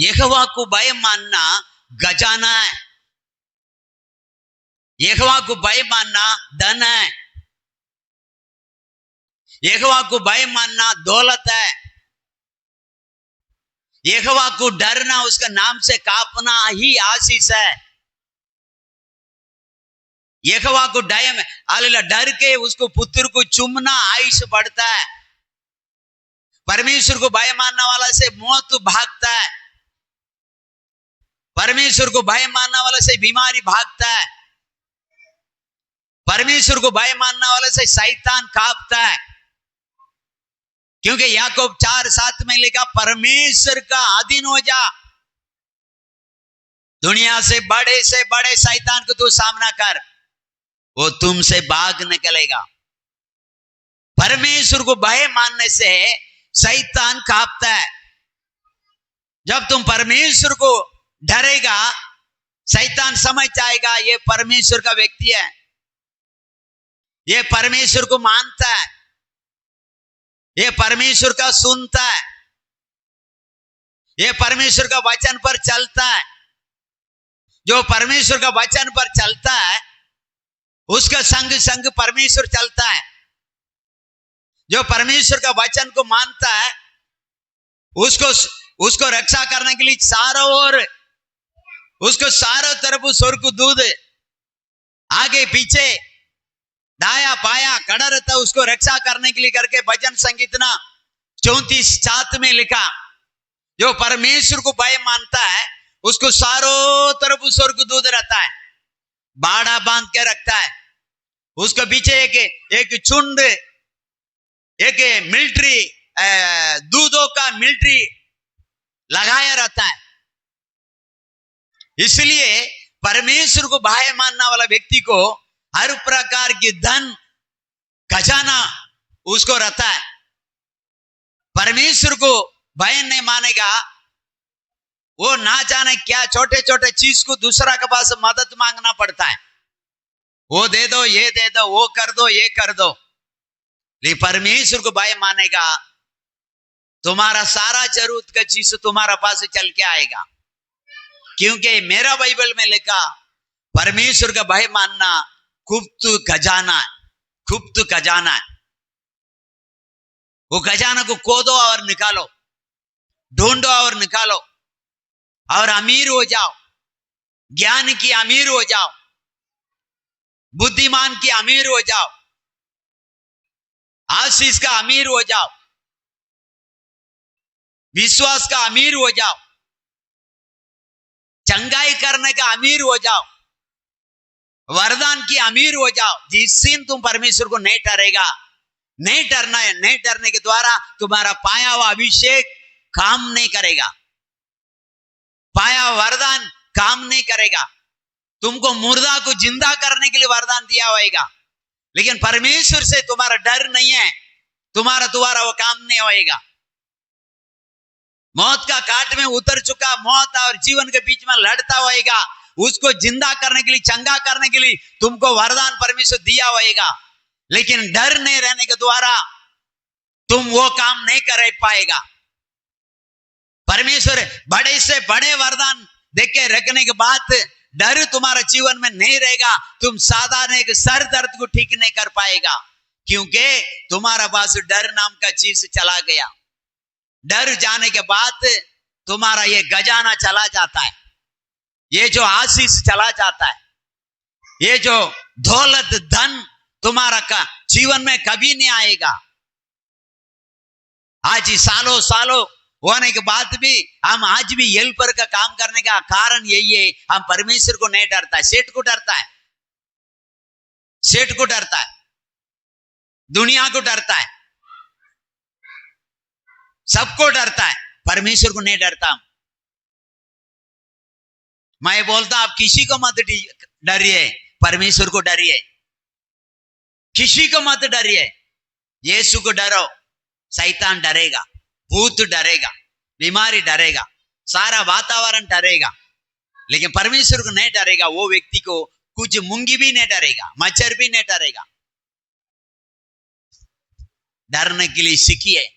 यहोवा को भय मानना खजाना है। यहोवा को भय मानना धन है। यहोवा को भय मानना दौलत है। यहोवा को डरना, उसका नाम से कांपना ही आशीष है। यहोवा को डर के उसको पुत्र को चूमना आयुष बढ़ता है। परमेश्वर को भय मानने वाला से मौत भागता है। परमेश्वर को भय मानने वाला से बीमारी भागता है। परमेश्वर को भय मानने वाले से शैतान कांपता है। क्योंकि याकूब 4:7 में लिखा, परमेश्वर का अधीन हो जा, दुनिया से बड़े शैतान को तू सामना कर, वो तुमसे भाग निकलेगा। परमेश्वर को भय मानने से शैतान कांपता है। जब तुम परमेश्वर को डरेगा, शैतान समझ जाएगा ये परमेश्वर का व्यक्ति है, ये परमेश्वर को मानता है, ये परमेश्वर का सुनता है, ये परमेश्वर का वचन पर चलता है। जो परमेश्वर का वचन पर चलता है उसका संग संग परमेश्वर चलता है। जो परमेश्वर का वचन को मानता है उसको रक्षा करने के लिए चारों ओर उसको चारों तरफ स्वर्गदूत आगे पीछे दाया पाया खड़ा रहता, उसको रक्षा करने के लिए करके भजन संगीतना 34:7 में लिखा, जो परमेश्वर को भय मानता है उसको चारों तरफ स्वर्गदूत रहता है, बाड़ा बांध के रखता है। उसके पीछे एक झुंड, एक मिलिट्री, दूधों का मिलिट्री लगाया रहता है। इसलिए परमेश्वर को भय मानने वाला व्यक्ति को हर प्रकार की धन खजाना उसको रहता है। परमेश्वर को भय नहीं मानेगा, वो ना जाने क्या छोटे छोटे चीज को दूसरा के पास मदद मांगना पड़ता है, वो दे दो, ये दे दो, वो कर दो, ये कर दो। लेकिन परमेश्वर को भय मानेगा, तुम्हारा सारा जरूरत का चीज तुम्हारा पास चल के आएगा। क्योंकि मेरा बाइबल में लिखा, परमेश्वर का भय मानना गुप्त खजाना है, गुप्त खजाना है। वो खजाना को खोदो और निकालो, ढूंढो और निकालो, और अमीर हो जाओ, ज्ञान की अमीर हो जाओ, बुद्धिमान की अमीर हो जाओ, आशीष का अमीर हो जाओ, विश्वास का अमीर हो जाओ, चंगाई करने का अमीर हो जाओ, वरदान की अमीर हो जाओ। जिस दिन तुम परमेश्वर को नहीं डरेगा, नहीं डरना है, नहीं डरने के द्वारा तुम्हारा पाया हुआ अभिषेक काम नहीं करेगा, पाया वरदान काम नहीं करेगा। तुमको मुर्दा को जिंदा करने के लिए वरदान दिया होगा, लेकिन परमेश्वर से तुम्हारा डर नहीं है, तुम्हारा वो काम नहीं होएगा। मौत का काट में उतर चुका, मौत और जीवन के बीच में लड़ता होएगा, उसको जिंदा करने के लिए, चंगा करने के लिए तुमको वरदान परमेश्वर दिया होएगा, लेकिन डर नहीं रहने के द्वारा तुम वो काम नहीं कर पाएगा। परमेश्वर बड़े से बड़े वरदान देके रखने के बाद डर तुम्हारा जीवन में नहीं रहेगा, तुम साधारण एक सर दर्द को ठीक नहीं कर पाएगा, क्योंकि तुम्हारा पास डर नाम का चीज चला गया। डर जाने के बाद तुम्हारा ये खजाना चला जाता है, ये जो आशीष चला जाता है, ये जो दौलत धन तुम्हारा का जीवन में कभी नहीं आएगा। आज सालों सालों होने के बाद भी हम आज भी हेल्पर का काम करने का कारण यही है, हम परमेश्वर को नहीं डरता है, सेठ को डरता है, सेठ को डरता है, दुनिया को डरता है, सबको डरता है, परमेश्वर को नहीं डरता। मैं बोलता आप किसी को मत डरिए, परमेश्वर को डरिए, किसी को मत डरिए, यीशु को डरो। शैतान डरेगा, भूत डरेगा, बीमारी डरेगा, सारा वातावरण डरेगा, लेकिन परमेश्वर को नहीं डरेगा। वो व्यक्ति को कुछ मुंगी भी नहीं डरेगा, मच्छर भी नहीं डरेगा। डरने के लिए सीखिए,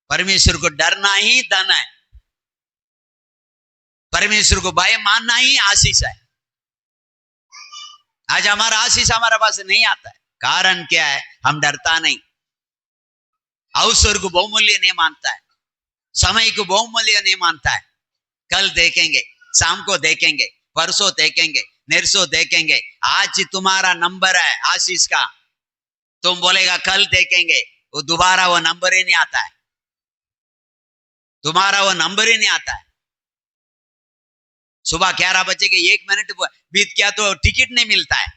परमेश्वर को डरना ही धन है। परमेश्वर को भय मानना ही आशीष है। आज हमारा आशीष हमारे पास नहीं आता है। कारण क्या है? हम डरता नहीं, अवसर को बहुमूल्य नहीं मानता है, समय को बहुमूल्य नहीं मानता है। कल देखेंगे, शाम को देखेंगे, परसों देखेंगे, निरसों देखेंगे। आज तुम्हारा नंबर है आशीष का, तुम बोलेगा कल देखेंगे, वो दोबारा वो नंबर ही नहीं आता है, तुम्हारा वो नंबर ही नहीं आता है। सुबह 11 बजे के 1 मिनट बीत गया तो टिकट नहीं मिलता है,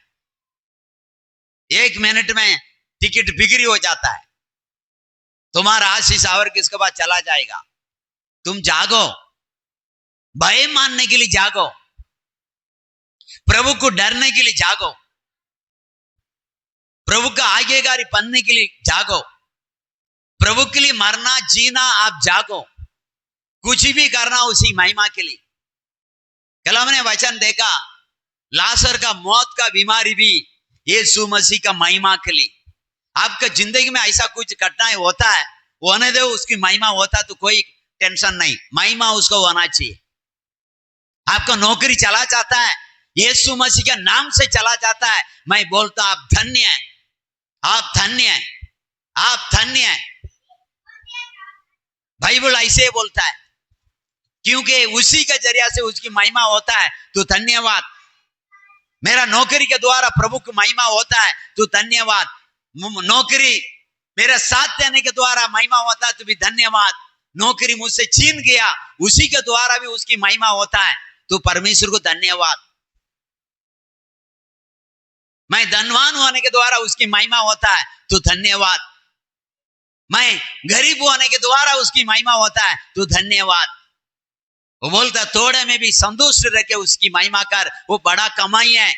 1 मिनट में टिकट बिक्री हो जाता है। तुम्हारा आशीष आवर किसके बाद चला जाएगा। तुम जागो, भय मानने के लिए जागो, प्रभु को डरने के लिए जागो, प्रभु का आज्ञाकारी बनने के लिए जागो, प्रभु के लिए मरना जीना आप जागो, कुछ भी करना उसी महिमा के लिए। कल हमने वचन देखा, लाजर का मौत का बीमारी भी यीशु मसीह का महिमा के लिए। आपका जिंदगी में ऐसा कुछ घटनाएं होता है, वो होने दो, उसकी महिमा होता तो कोई टेंशन नहीं, महिमा उसको होना चाहिए। आपका नौकरी चला जाता है, यीशु मसीह के नाम से चला जाता है, मैं बोलता आप धन्य हैं, आप धन्य हैं, आप धन्य हैं। बाइबल ऐसे बोलता है, क्योंकि उसी के जरिया से उसकी महिमा होता है, तो धन्यवाद। मेरा नौकरी के द्वारा प्रभु की महिमा होता है तो धन्यवाद। नौकरी मेरे साथ देने के द्वारा महिमा होता है तो भी धन्यवाद। नौकरी मुझसे छीन गया, उसी के द्वारा भी उसकी महिमा होता है तो परमेश्वर को धन्यवाद। मैं धनवान होने के द्वारा उसकी महिमा होता है तो धन्यवाद। मैं गरीब होने के द्वारा उसकी महिमा होता है तो धन्यवाद। वो बोलता थोड़े में भी संतुष्ट रह के उसकी महिमा कर, वो बड़ा कमाई है।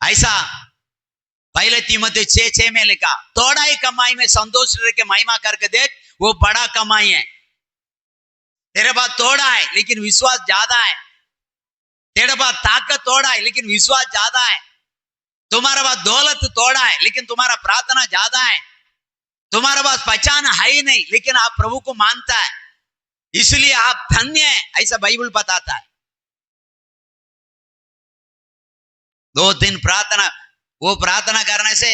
ऐसा पहले तीमुथियुस 6:6 में लिखा, थोड़ा ही कमाई में संतोष रह के महिमा करके देख, वो बड़ा कमाई है। तेरे पास थोड़ा है लेकिन विश्वास ज्यादा है, तेरे पास ताकत थोड़ा है लेकिन विश्वास ज्यादा है, तुम्हारे पास दौलत थोड़ा है लेकिन तुम्हारा प्रार्थना ज्यादा है, तुम्हारे पास पहचान है ही नहीं लेकिन आप प्रभु को मानता है, इसलिए आप धन्य हैं, ऐसा बाइबल बताता है। 2-3 प्रार्थना, वो प्रार्थना करने से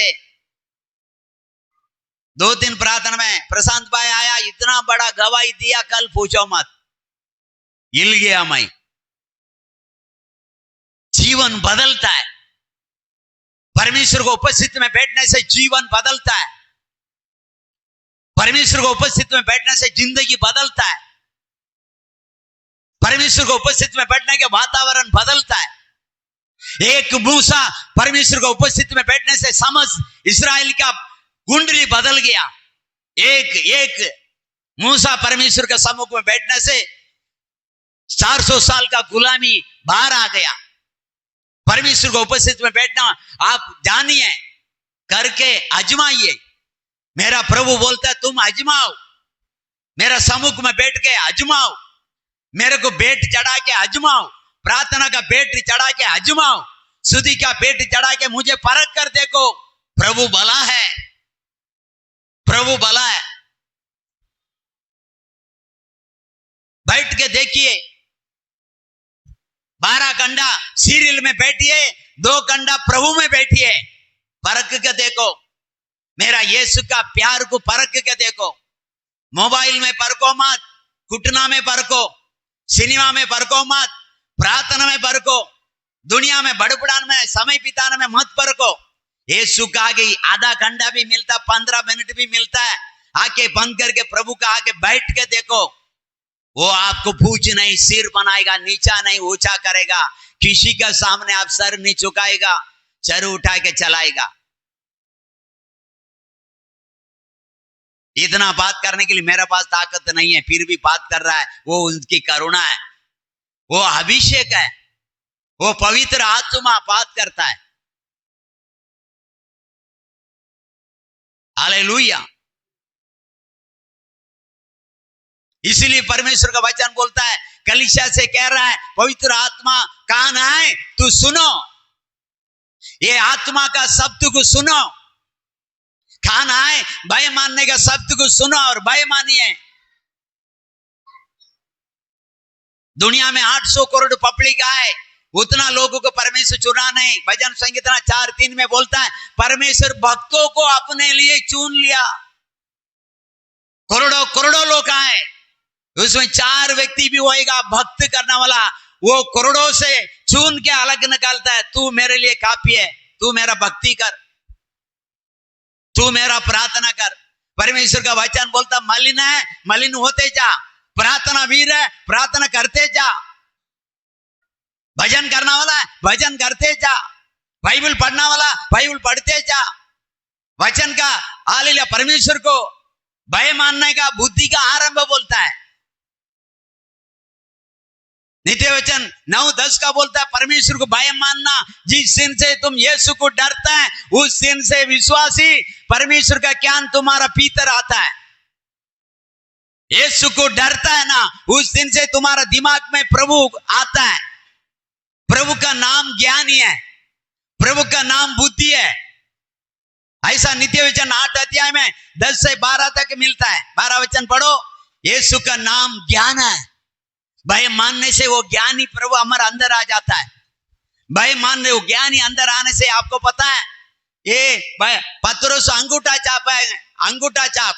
2-3 प्रार्थना में प्रशांत भाई आया, इतना बड़ा गवाही दिया, कल पूछो मत, हिल गया मैं। जीवन बदलता है, परमेश्वर को उपस्थिति में बैठने से जीवन बदलता है, परमेश्वर को उपस्थिति में बैठने से जिंदगी बदलता है, परमेश्वर को उपस्थिति में बैठने के वातावरण बदलता है। एक मूसा परमेश्वर को उपस्थिति में बैठने से समस्त इस्राएल का कुंडली बदल गया। एक मूसा परमेश्वर के सम्मुख में बैठने से 400 साल का गुलामी बाहर आ गया। परमेश्वर को उपस्थिति में बैठना आप जानिए, करके आजमाइए। मेरा प्रभु बोलता है तुम आजमाओ, मेरा सम्मुख में बैठ के आजमाओ, मेरे को बेट चढ़ा के आजमाओ, प्रार्थना का बेट चढ़ा के आजमाओ, स्तुति का बेट चढ़ा के मुझे परख कर देखो। प्रभु भला है, प्रभु भला है। बैठ के देखिए, 12 घंटा सीरियल में बैठिए, 2 घंटा प्रभु में बैठिए, परख के देखो। मेरा यीशु का प्यार को परख के देखो। मोबाइल में परखो मत, घुटना में परखो, सिनेमा में परखो मत, प्रार्थना में परखो, दुनिया में बड़बड़ान में समय बिताने में मत परखो। यीशु का आगे आधा घंटा भी मिलता, 15 मिनट भी मिलता है, आके बंद करके प्रभु का आगे बैठ के देखो। वो आपको पूछ नहीं सिर बनाएगा, नीचा नहीं ऊंचा करेगा, किसी के सामने आप सर नहीं झुकाएगा, सर उठा के चलाएगा। इतना बात करने के लिए मेरे पास ताकत नहीं है, फिर भी बात कर रहा है, वो उनकी करुणा है, वो अभिषेक है, वो पवित्र आत्मा बात करता है। हालेलुया। इसलिए परमेश्वर का वचन बोलता है, कलीसिया से कह रहा है, पवित्र आत्मा कान है तू सुनो, ये आत्मा का शब्द को सुनो। कान है भय मानने का शब्द को सुनो और भय मानिए। दुनिया में 800 करोड़ पब्लिक है, उतना लोगों को परमेश्वर चुना नहीं। भजन संगीतना 4:3 में बोलता है परमेश्वर भक्तों को अपने लिए चुन लिया। करोड़ों करोड़ों लोग आए, उसमें 4 व्यक्ति भी होएगा भक्त करने वाला, वो करोड़ों से चुन के अलग निकालता है। तू मेरे लिए काफी है, तू मेरा भक्ति कर, तू मेरा प्रार्थना कर। परमेश्वर का वचन बोलता मलिन है, मलिन होते जा, प्रार्थना वीर है, प्रार्थना करते जा, भजन करना वाला है, भजन करते जा, बाइबल पढ़ना वाला बाइबल पढ़ते जा। वचन का हालेलुया परमेश्वर को भय मानने का बुद्धि का आरंभ बोलता है। नित्य वचन 9:10 का बोलता है परमेश्वर को भय मानना, जिस दिन से तुम यीशु को डरता है उस दिन से विश्वासी परमेश्वर का ज्ञान तुम्हारा भीतर आता है। यीशु को डरता है ना, उस दिन से तुम्हारा दिमाग में प्रभु आता है। प्रभु का नाम ज्ञानी है, प्रभु का नाम बुद्धि है। ऐसा नित्य वचन 8 अध्याय में 10 से 12 तक मिलता है। 12 वचन पढ़ो, यीशु का नाम ज्ञान है। भय मानने से वो ज्ञानी प्रभु हमारे अंदर आ जाता है। भय मानने वो ज्ञानी अंदर आने से आपको पता है ये पत्रोस अंगूठा छाप है, अंगूठा छाप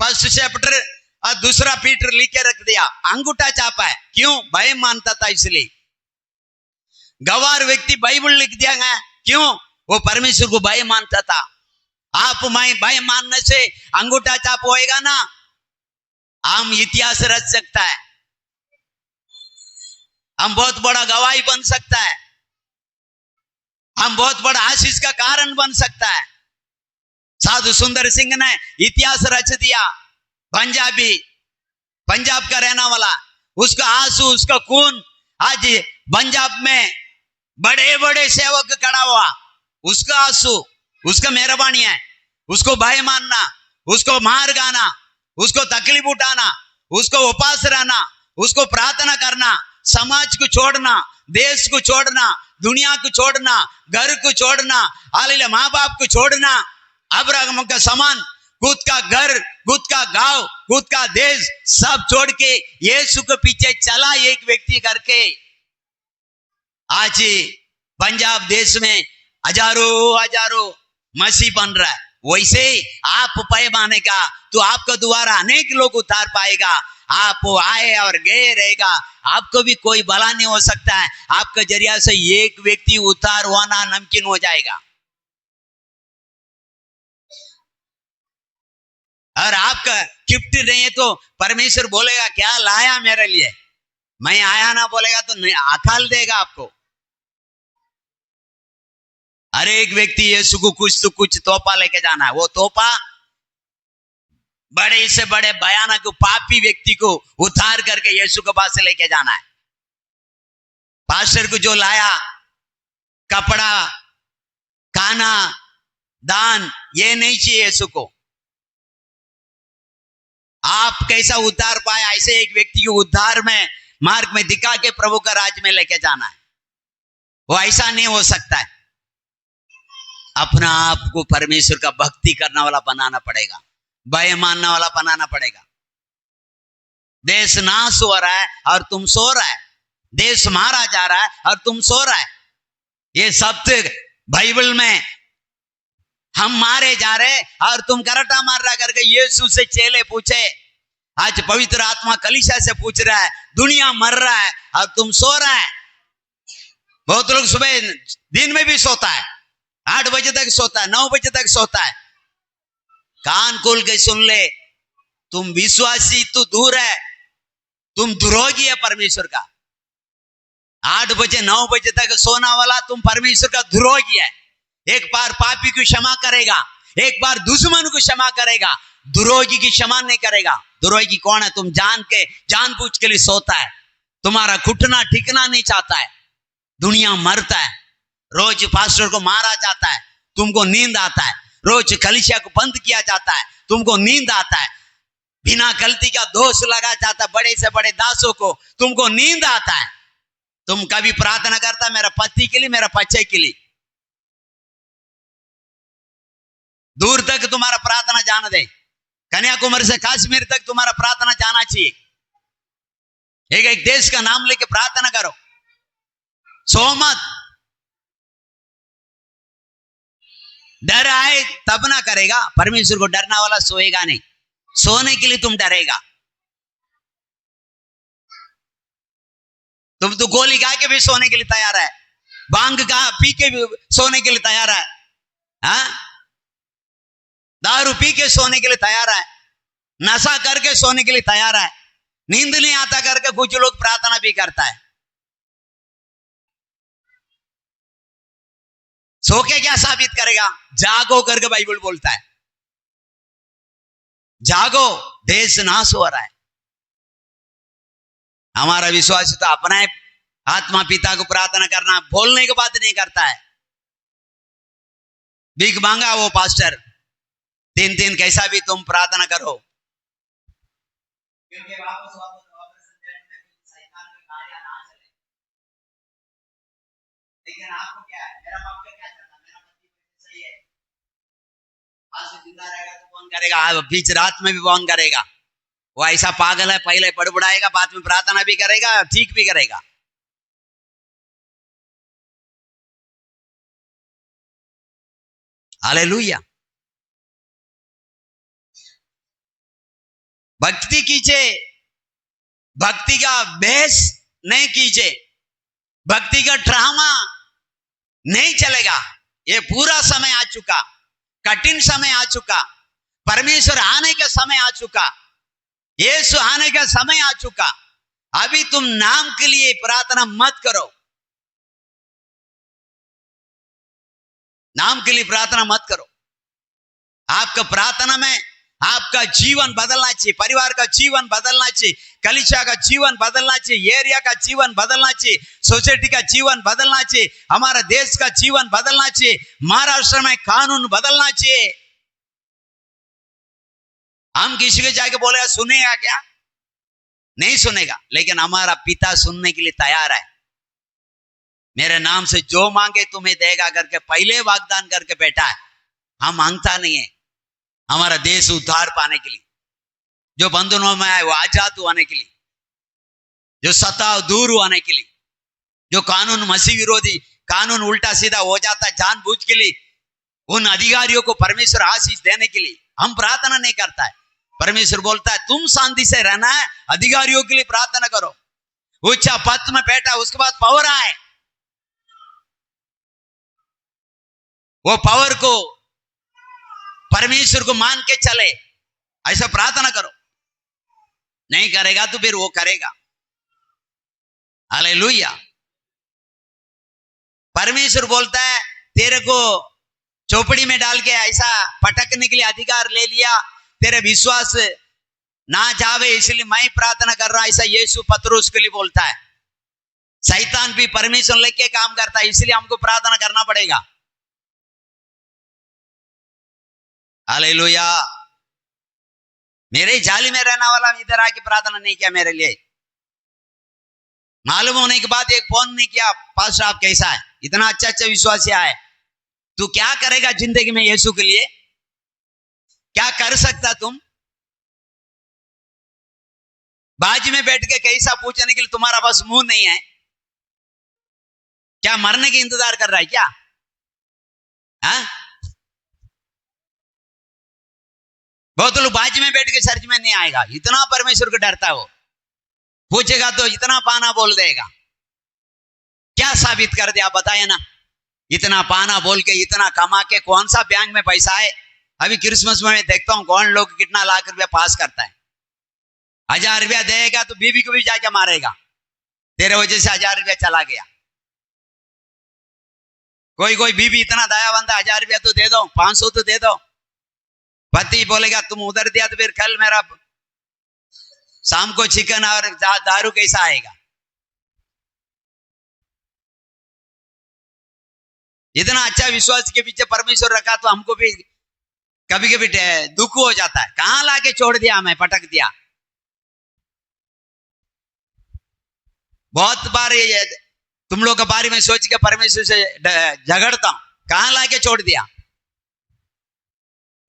1 चैप्टर और 2 पीटर लिख के रख दिया, अंगूठा छापा है। क्यों? भय मानता था इसलिए। गवार व्यक्ति बाइबल लिख दिया गया, क्यों? वो परमेश्वर को भय मानता था। आप मैं भय मानने से अंगूठा छाप होएगा ना, हम इतिहास रच सकता है, हम बहुत बड़ा गवाही बन सकता है, हम बहुत बड़ा आशीष का कारण बन सकता है। साधु सुंदर सिंह ने इतिहास रच दिया। पंजाबी, पंजाब का रहना वाला, उसका आंसू उसका खून आज पंजाब में बड़े बड़े सेवक खड़ा हुआ। उसका आंसू, उसका मेहरबानी है। उसको भय मानना, उसको मार गाना, उसको तकलीफ उठाना, उसको उपास रहना, उसको प्रार्थना करना, समाज को छोड़ना, देश को छोड़ना, दुनिया को छोड़ना, घर को छोड़ना, हालेलुया माँ बाप को छोड़ना, अब्राहम का समान खुद का घर, खुद का गांव, खुद का देश सब छोड़ के यीशु के पीछे चला एक व्यक्ति करके। आज पंजाब देश में हजारों हजारों मसीह बन रहा है। वैसे आप पैमाने का तो आपका द्वारा अनेक लोग उतार पाएगा। आप आए और गए रहेगा, आपको भी कोई भला नहीं हो सकता है। आपका जरिया से एक व्यक्ति उतार होना नामुमकिन हो जाएगा। और आपका गिफ्ट नहीं है तो परमेश्वर बोलेगा क्या लाया मेरे लिए, मैं आया ना बोलेगा तो अकाल देगा आपको। हर एक व्यक्ति यीशु को कुछ तो कुछ तोहफा लेके जाना है। वो तोहफा बड़े से बड़े भयानक पापी व्यक्ति को उतार करके यीशु के पास से लेके जाना है। पास्टर को जो लाया कपड़ा, खाना, दान, ये नहीं चाहिए यीशु को। आप कैसा उद्धार पाया, ऐसे एक व्यक्ति को उद्धार में मार्ग में दिखा के प्रभु का राज में लेके जाना है। वो ऐसा नहीं हो सकता है। अपना आप को परमेश्वर का भक्ति करने वाला बनाना पड़ेगा, भय मानने वाला बनाना पड़ेगा। देश नाश हो रहा है और तुम सो रहा है, देश मारा जा रहा है और तुम सो रहा है। ये सब बाइबल में हम मारे जा रहे और तुम करटा मार रहा करके यीशु से चेले पूछे। आज पवित्र आत्मा कलीसिया से पूछ रहा है, दुनिया मर रहा है और तुम सो रहा है। बहुत लोग सुबह दिन में भी सोता है, 8 बजे तक सोता है, 9 बजे तक सोता है। कान खोल के सुन ले, तुम विश्वासी तो दूर है, तुम द्रोही है परमेश्वर का। 8 बजे 9 बजे तक सोना वाला तुम परमेश्वर का द्रोही है। एक बार पापी को क्षमा करेगा, एक बार दुश्मन को क्षमा करेगा, द्रोही की क्षमा नहीं करेगा। द्रोही कौन है? तुम जानबूझ के लिए सोता है, तुम्हारा घुटना टिकना नहीं चाहता है। दुनिया मरता है, रोज पास्टर को मारा जाता है, तुमको नींद आता है। रोज कलीसिया को बंद किया जाता है, तुमको नींद आता है। बिना गलती का दोष लगा जाता है बड़े से बड़े दासों को, तुमको नींद आता है। तुम कभी प्रार्थना करता मेरा पति के लिए, मेरा बच्चे के लिए। दूर तक तुम्हारा प्रार्थना जाना दे, कन्याकुमारी से कश्मीर तक तुम्हारा प्रार्थना जाना चाहिए। एक एक देश का नाम लेके प्रार्थना करो, सो मत। डर आए तब ना करेगा, परमेश्वर को डरना वाला सोएगा नहीं, सोने के लिए तुम डरेगा। तुम तो गोली खा के भी सोने के लिए तैयार है, भांग का पी के भी सोने के लिए तैयार है, हाँ? दारू पी के सोने के लिए तैयार है, नशा करके सोने के लिए तैयार है, नींद नहीं आता करके कुछ लोग प्रार्थना भी करता है। सो के क्या साबित करेगा? जागो करके बाइबल बोलता है, जागो, देश नाश हो रहा है। हमारा विश्वास तो अपना आत्मा पिता को प्रार्थना करना, बोलने के बाद नहीं करता है। भीख मांगा वो पास्टर, 3 कैसा भी तुम प्रार्थना करो, क्योंकि वापस शैतान का कार्य ना चले। लेकिन आपको क्या है, मेरा बाप का क्या करता, मेरा पति सही है, आज से जिंदा रहेगा तो कौन करेगा, बीच रात में भी कौन करेगा? वो ऐसा पागल है, पहले बड़बड़ाएगा, बाद में प्रार्थना भी करेगा, ठीक भी करेगा। हालेलुया। भक्ति कीजिए, भक्ति का बेस नहीं कीजिए, भक्ति का ड्रामा नहीं चलेगा। ये पूरा समय आ चुका, कठिन समय आ चुका, परमेश्वर आने का समय आ चुका, यीशु आने का समय आ चुका। अभी तुम नाम के लिए प्रार्थना मत करो, नाम के लिए प्रार्थना मत करो। आपका प्रार्थना में आपका जीवन बदलना चाहिए, परिवार का जीवन बदलना चाहिए, कलीसिया का जीवन बदलना चाहिए, एरिया का जीवन बदलना चाहिए, सोसाइटी का जीवन बदलना चाहिए, हमारा देश का जीवन बदलना चाहिए, महाराष्ट्र में कानून बदलना चाहिए। हम किसी के जाके बोलेगा सुनेगा क्या? नहीं सुनेगा, लेकिन हमारा पिता सुनने के लिए तैयार है। मेरे नाम से जो मांगे तुम्हें देगा करके पहले वाग्दान करके बैठा है। हम मांगता नहीं है, हमारा देश उद्धार पाने के लिए, जो बंधनों में आए वो आजाद होने के लिए, जो सताव दूर होने के लिए, जो कानून मसीह विरोधी कानून उल्टा सीधा हो जाता है जानबूझ के लिए, उन अधिकारियों को परमेश्वर आशीष देने के लिए हम प्रार्थना नहीं करता है। परमेश्वर बोलता है तुम शांति से रहना है, अधिकारियों के लिए प्रार्थना करो। ऊंचा पद में बैठा, उसके बाद पावर आए, वो पावर को परमेश्वर को मान के चले, ऐसा प्रार्थना करो। नहीं करेगा तो फिर वो करेगा। हालेलुया। परमेश्वर बोलता है तेरे को चौपड़ी में डाल के ऐसा पटकने के लिए अधिकार ले लिया, तेरे विश्वास ना जावे इसलिए मैं प्रार्थना कर रहा, ऐसा यीशु पतरस के लिए बोलता है। शैतान भी परमेश्वर लेके काम करता है, इसलिए हमको प्रार्थना करना पड़ेगा। हालेलुया। मेरे जाली में रहने वाला इधर आके प्रार्थना नहीं किया मेरे लिए, मालूम होने के बाद एक फोन नहीं किया, पास्टर आप कैसा है, इतना अच्छा अच्छा विश्वासी है, तू क्या करेगा जिंदगी में यीशु के लिए, क्या कर सकता तुम? बाजी में बैठ के कैसा पूछने के लिए तुम्हारा पास मुंह नहीं है क्या? मरने के इंतजार कर रहा है क्या? हाँ? बहुत लोग बाजी में बैठ के चर्च में नहीं आएगा, इतना परमेश्वर को डरता है। वो पूछेगा तो इतना पाना बोल देगा। क्या साबित कर दिया बताया ना? इतना पाना बोल के इतना कमा के कौन सा बैंक में पैसा है? अभी क्रिसमस में देखता हूं कौन लोग कितना लाख रुपया पास करता है। 1000 रुपया देगा तो बीवी को भी जाके मारेगा, तेरे वजह से 1000 रुपया चला गया। कोई कोई बीवी इतना दयावंत है, 1000 रुपया तो दे दो, 500 तो दे दो। पति बोलेगा तुम उधर दिया तो फिर कल मेरा शाम को चिकन और दारू कैसा आएगा? इतना अच्छा विश्वास के पीछे परमेश्वर रखा तो हमको भी कभी कभी दुख हो जाता है, कहां लाके छोड़ दिया, हमें पटक दिया। बहुत बार ये तुम लोग के बारे में सोच के परमेश्वर से झगड़ता हूं, कहां लाके छोड़ दिया।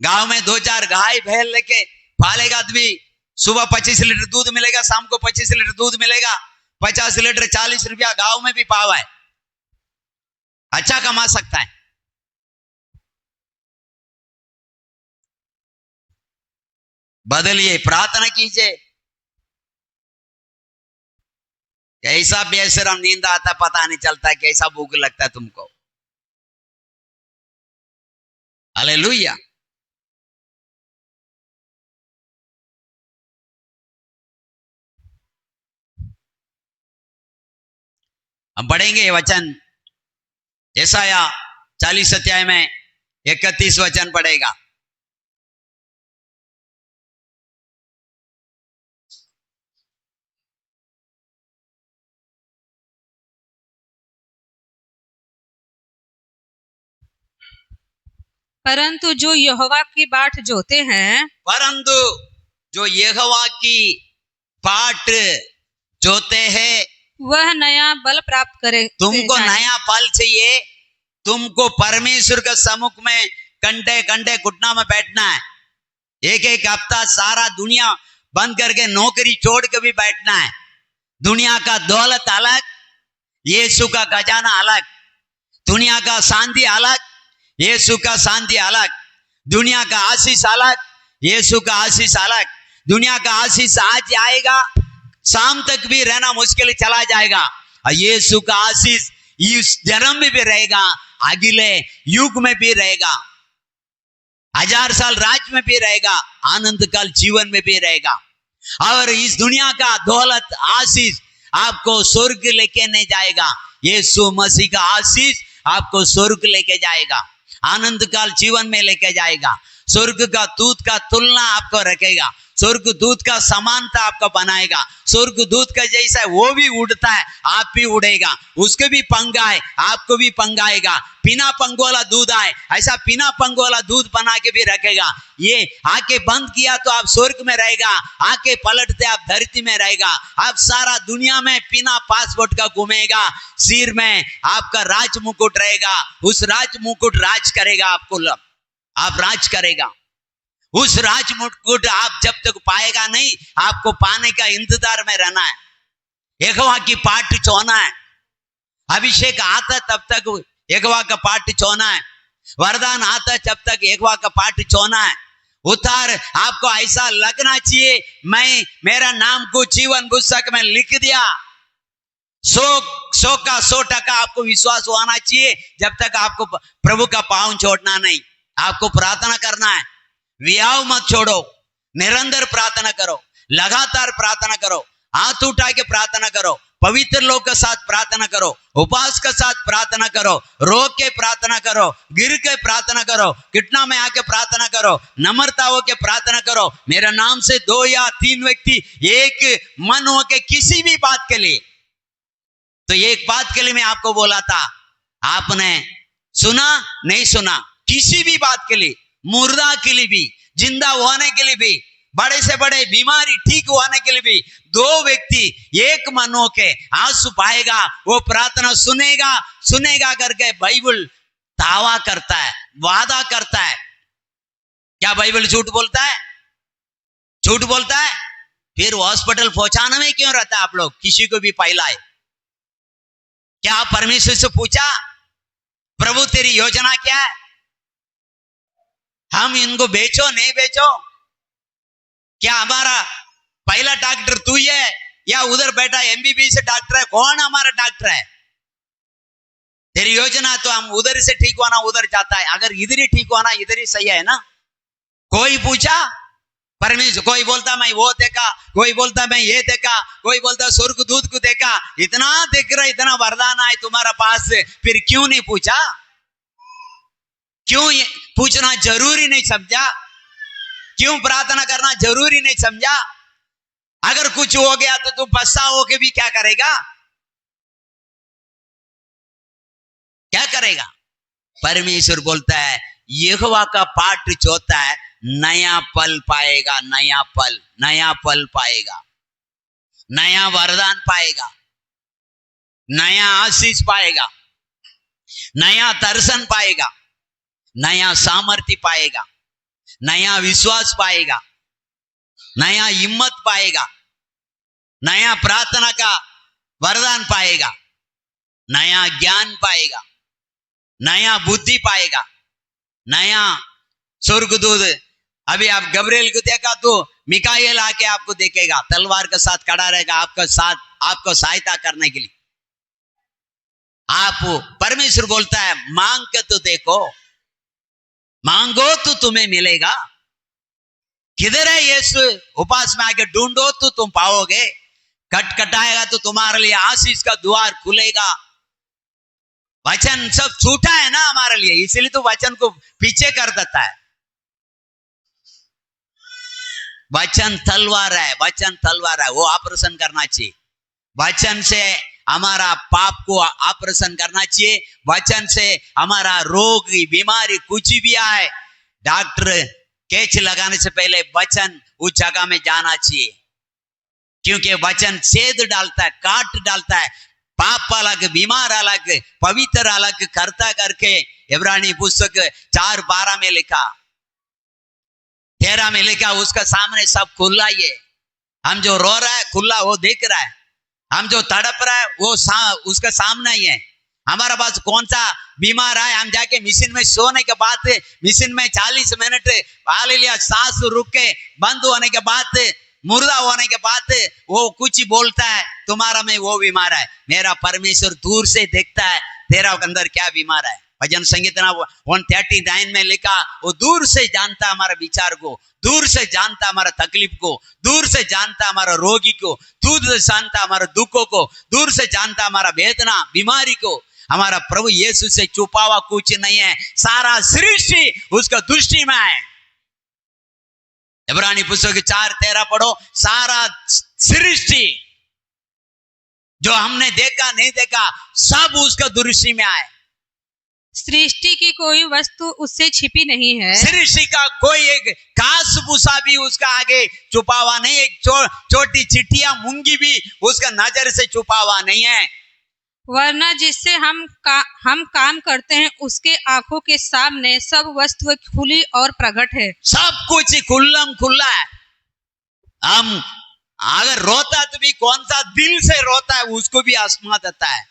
गांव में 2-4 गाय भैंस लेके पालेगा आदमी सुबह 25 लीटर दूध मिलेगा, शाम को 25 लीटर दूध मिलेगा, 50 लीटर 40 रुपया गांव में भी पावा है, अच्छा कमा सकता है। बदलिए, प्रार्थना कीजिए। कैसा बेशरम नींद आता पता नहीं चलता, कैसा भूख लगता है तुमको। हालेलुया। हम पढ़ेंगे ये वचन, यशाया 40 अध्याय में 31 वचन पढ़ेगा। परंतु जो यहोवा की बाट जोते हैं, परंतु जो यहोवा की बाट जोते हैं, वह नया बल प्राप्त करे। तुमको नया फल चाहिए, तुमको परमेश्वर के सम्मुख में घंटे घंटे घुटना में बैठना है, एक एक हफ्ता सारा दुनिया बंद करके नौकरी छोड़ के भी बैठना है। दुनिया का दौलत अलग, यीशु का खजाना अलग। दुनिया का शांति अलग, यीशु का शांति अलग। दुनिया का आशीष अलग, यीशु का आशीष अलग। दुनिया का आशीष आज आएगा, शाम तक भी रहना मुश्किल चला जाएगा, और यीशु का आशीष इस जन्म में भी रहेगा, अगले युग में भी रहेगा, 1000 साल राज में भी रहेगा, आनंद काल जीवन में भी रहेगा। और इस दुनिया का दौलत आशीष आपको स्वर्ग लेके नहीं जाएगा, यीशु मसीह का आशीष आपको स्वर्ग लेके जाएगा, आनंद काल जीवन में लेके जाएगा। स्वर्ग का दूत का तुलना आपको रखेगा, स्वर्ग दूत का समानता आपको बनाएगा। स्वर्ग दूत का जैसा वो भी उड़ता है, आप भी उड़ेगा, उसके भी पंख आए, आपको भी पंख आएगा। बिना पंख वाला दूध आए, ऐसा बिना पंख वाला दूध बना के भी रखेगा। ये आंखें बंद किया तो आप स्वर्ग में रहेगा, आंखें पलटते आप धरती में रहेगा। आप सारा दुनिया में बिना पासपोर्ट का घूमेगा, सिर में आपका राज मुकुट रहेगा, उस राज मुकुट राज करेगा, आपको आप राज करेगा। उस राज मुकुट आप जब तक पाएगा नहीं, आपको पाने का इंतजार में रहना है। यहोवा की पाट चोना है, अभिषेक आता तब तक यहोवा का पाट चोना है, वरदान आता जब तक यहोवा का पाट चोना है। उतार आपको ऐसा लगना चाहिए, मैं मेरा नाम को जीवन पुस्तक में लिख दिया। 100 का 100% आपको विश्वास होना चाहिए। जब तक आपको प्रभु का पाँव छोड़ना नहीं, आपको प्रार्थना करना है। व्याव मत छोड़ो, निरंतर प्रार्थना करो, लगातार प्रार्थना करो, हाथ उठा के प्रार्थना करो, पवित्र लोग के साथ प्रार्थना करो, उपवास के साथ प्रार्थना करो, रोक के प्रार्थना करो, गिर के प्रार्थना करो, घुटना में आके प्रार्थना करो, नम्रता होके प्रार्थना करो। मेरा नाम से 2 या 3 व्यक्ति एक मन होके किसी भी बात के लिए, तो एक बात के लिए मैं आपको बोला था, आपने सुना नहीं सुना, किसी भी बात के लिए, मुर्दा के लिए भी, जिंदा होने के लिए भी, बड़े से बड़े बीमारी ठीक होने के लिए भी, 2 व्यक्ति एक मन होके आंसू पाएगा, वो प्रार्थना सुनेगा सुनेगा करके बाइबल दावा करता है, वादा करता है। क्या बाइबल झूठ बोलता है? झूठ बोलता है? फिर हॉस्पिटल पहुंचाने में क्यों रहता है आप लोग? किसी को भी फैलाए। क्या परमेश्वर से पूछा, प्रभु तेरी योजना क्या है? हम इनको बेचो नहीं बेचो? क्या हमारा पहला डॉक्टर तू ही है या उधर बैठा MBBS से डॉक्टर है? कौन हमारा डॉक्टर है? तेरी योजना तो हम उधर से ठीक होना उधर जाता है, अगर इधर ही ठीक होना इधर ही सही है ना। कोई पूछा परमेश्वर? कोई बोलता मैं वो देखा, कोई बोलता मैं ये देखा, कोई बोलता स्वर्ग दूत को देखा। इतना देख रहा, इतना वरदान आए तुम्हारा पास, फिर क्यों नहीं पूछा? क्यों पूछना जरूरी नहीं समझा? क्यों प्रार्थना करना जरूरी नहीं समझा? अगर कुछ हो गया तो तुम पछताओगे भी, क्या करेगा? क्या करेगा? परमेश्वर बोलता है यहोवा का पाट जोता है, नया फल पाएगा, नया फल, नया फल पाएगा, नया वरदान पाएगा, नया आशीष पाएगा, नया दर्शन पाएगा, नया सामर्थ्य पाएगा, नया विश्वास पाएगा, नया हिम्मत पाएगा, नया प्रार्थना का वरदान पाएगा, नया ज्ञान पाएगा, नया बुद्धि पाएगा, नया स्वर्गदूत। अभी आप गब्रिएल को देखा तो मिकाएल आके आपको देखेगा, तलवार के साथ खड़ा रहेगा, आपका साथ, आपको सहायता करने के लिए। आप परमेश्वर बोलता है मांग के तो देखो, मांगो तो तुम्हें मिलेगा। किधर है यीशु? उपास में आके ढूंढो तो तुम पाओगे, खटखटाएगा तो तुम्हारे लिए आशीष का द्वार खुलेगा। वचन सब छूटा है ना हमारे लिए, इसलिए तो वचन को पीछे कर देता है। वचन तलवार है, वचन तलवार है, वो ऑपरेशन करना चाहिए। वचन से हमारा पाप को ऑपरेशन करना चाहिए। वचन से हमारा रोग बीमारी कुछ भी आए, डॉक्टर कैच लगाने से पहले वचन उस जगह में जाना चाहिए, क्योंकि वचन सेध डालता है, काट डालता है। पाप अलग, बीमार अलग, पवित्र अलग करता करके इब्रानी पुस्तक 4:12 में लिखा, 13 में लिखा, उसका सामने सब खुला ही है। हम जो रो रहा है खुला वो देख रहा है, हम जो तड़प रहा है वो उसका सामने ही है। हमारा पास कौन सा बीमार है, हम जाके मशीन में सोने के बाद, मशीन में 40 मिनट हालेलुया सांस रुक के बंद होने के बाद, मुर्दा होने के बाद वो कुछ बोलता है, तुम्हारा में वो बीमार है। मेरा परमेश्वर दूर से देखता है तेरा अंदर क्या बीमार है। भजन संगीतना 139 में लिखा, वो दूर से जानता है हमारा विचार को, दूर से जानता है हमारा तकलीफ को, दूर से जानता है हमारा रोगी को, दूर से जानता है हमारा दुखों को, दूर से जानता है हमारा वेदना बीमारी को। हमारा प्रभु यीशु से छुपा हुआ कुछ नहीं है, सारा सृष्टि उसका दृष्टि में है। इब्रानी पुस्तक 4:13 पढ़ो, सारा सृष्टि जो हमने देखा नहीं देखा सब उसका दृष्टि में आए। सृष्टि की कोई वस्तु उससे छिपी नहीं है, सृष्टि का कोई एक घास भूसा भी उसका आगे छुपा हुआ नहीं, एक छोटी चिट्टिया मुंगी भी उसका नजर से छुपा हुआ नहीं है। वरना जिससे हम काम करते हैं उसके आंखों के सामने सब वस्तु खुली और प्रकट है। सब कुछ खुल्लम खुल्ला है। हम अगर रोता तो भी कौन सा दिल से रोता है उसको भी आसमा देता है।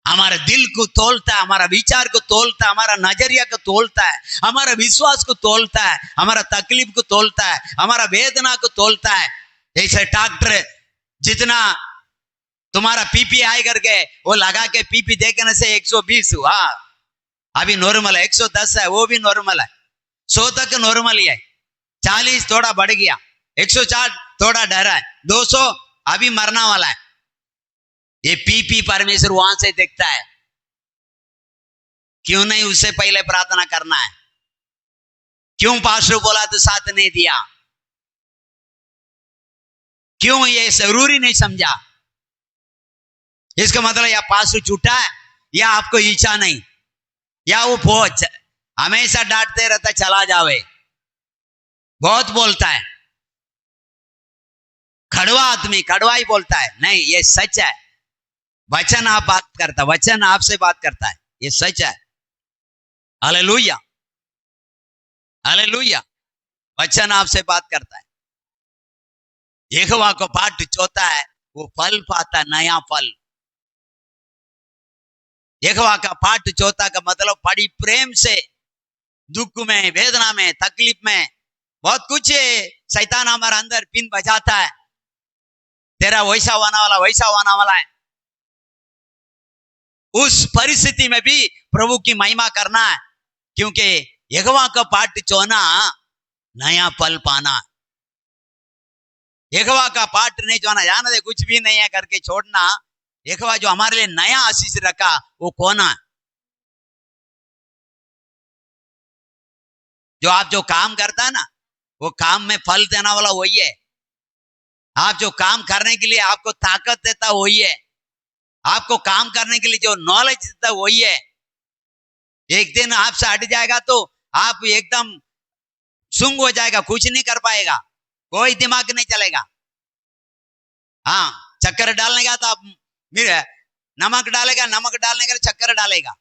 हमारे दिल को तोलता है, हमारा विचार को तोलता है, हमारा नजरिया को तोलता है, हमारा विश्वास को तोलता है, हमारा तकलीफ को तोलता है, हमारा वेदना को तोलता है। जैसे डॉक्टर जितना तुम्हारा पीपीआई करके वो लगा के पीपी देखने से 120 हुआ, अभी नॉर्मल है, 110 है, वो भी नॉर्मल है, 100 तक नॉर्मल ही है, 40 थोड़ा बढ़ गया, 104 थोड़ा डरा है, 200 अभी मरना वाला है। ये पीपी परमेश्वर वहां से देखता है। क्यों नहीं उससे पहले प्रार्थना करना है? क्यों पास्टर बोला तो साथ नहीं दिया? क्यों ये जरूरी नहीं समझा? इसका मतलब या पास्टर झूठा है या आपको इच्छा नहीं, या वो फौज हमेशा डांटते रहता चला जावे, बहुत बोलता है, खड़वा आदमी खड़वा ही बोलता है। नहीं, ये सच है। वचन आप बात करता, वचन आपसे बात करता है, ये सच है। Hallelujah, hallelujah. वचन आपसे बात करता है। यहोवा को पाठ चोता है, वो फल पाता है, नया फल। यहोवा का पाठ चोता का मतलब बड़ी प्रेम से, दुख में, वेदना में, तकलीफ में, बहुत कुछ शैतान हमारे अंदर पिन बजाता है, तेरा वैसा होने वाला, वैसा होने वाला है। उस परिस्थिति में भी प्रभु की महिमा करना है, क्योंकि यहोवा का पाठ चोना नया फल पाना। यहोवा का पाठ नहीं चोना, जाना दे कुछ भी नहीं है करके छोड़ना। यहोवा जो हमारे लिए नया आशीष रखा वो कौन है? जो आप जो काम करता है ना, वो काम में फल देने वाला वही है। आप जो काम करने के लिए आपको ताकत देता वही है, आपको काम करने के लिए जो नॉलेज देता वही है। एक दिन आपसे हट जाएगा तो आप एकदम सुंग हो जाएगा, कुछ नहीं कर पाएगा, कोई दिमाग नहीं चलेगा। हाँ, चक्कर डालने का तो आप नमक डालेगा, नमक डालने का चक्कर डालेगा,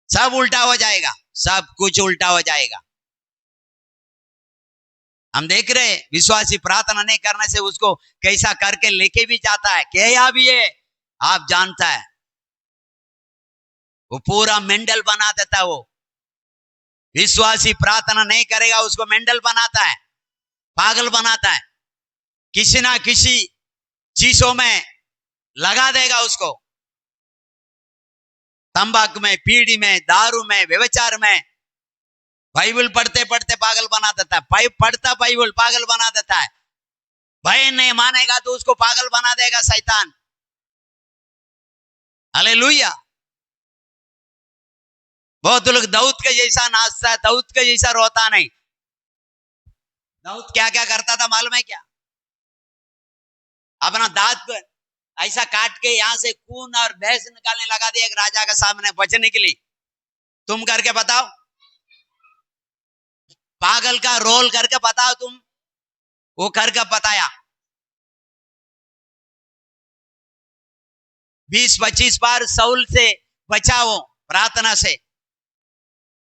सब उल्टा हो जाएगा, सब कुछ उल्टा हो जाएगा। हम देख रहे हैं, विश्वासी प्रार्थना नहीं करने से उसको कैसा करके लेके भी जाता है, क्या भी है आप जानता है, वो पूरा मेंडल बना देता है। वो विश्वासी प्रार्थना नहीं करेगा उसको मेंडल बनाता है, पागल बनाता है, किसी ना किसी चीजों में लगा देगा उसको, तंबाकू में, पीड़ी में, दारू में, व्यभिचार में। बाइबल पढ़ते पढ़ते पागल बना देता है, पढ़ता बाइबल पागल बना देता है। भय नहीं मानेगा तो उसको पागल बना देगा शैतान। हालेलुया। बहुत लोग दाऊद के जैसा नाचता है, दाऊद के जैसा रोता नहीं। दाऊद क्या क्या करता था मालूम है क्या? अपना दांत को ऐसा काट के यहां से खून और भैंस निकालने लगा दिया एक राजा के सामने बचने के लिए। तुम करके बताओ, पागल का रोल करके बताओ तुम, वो करके बताया। 20-25 बार साउल से बचाओ प्रार्थना से।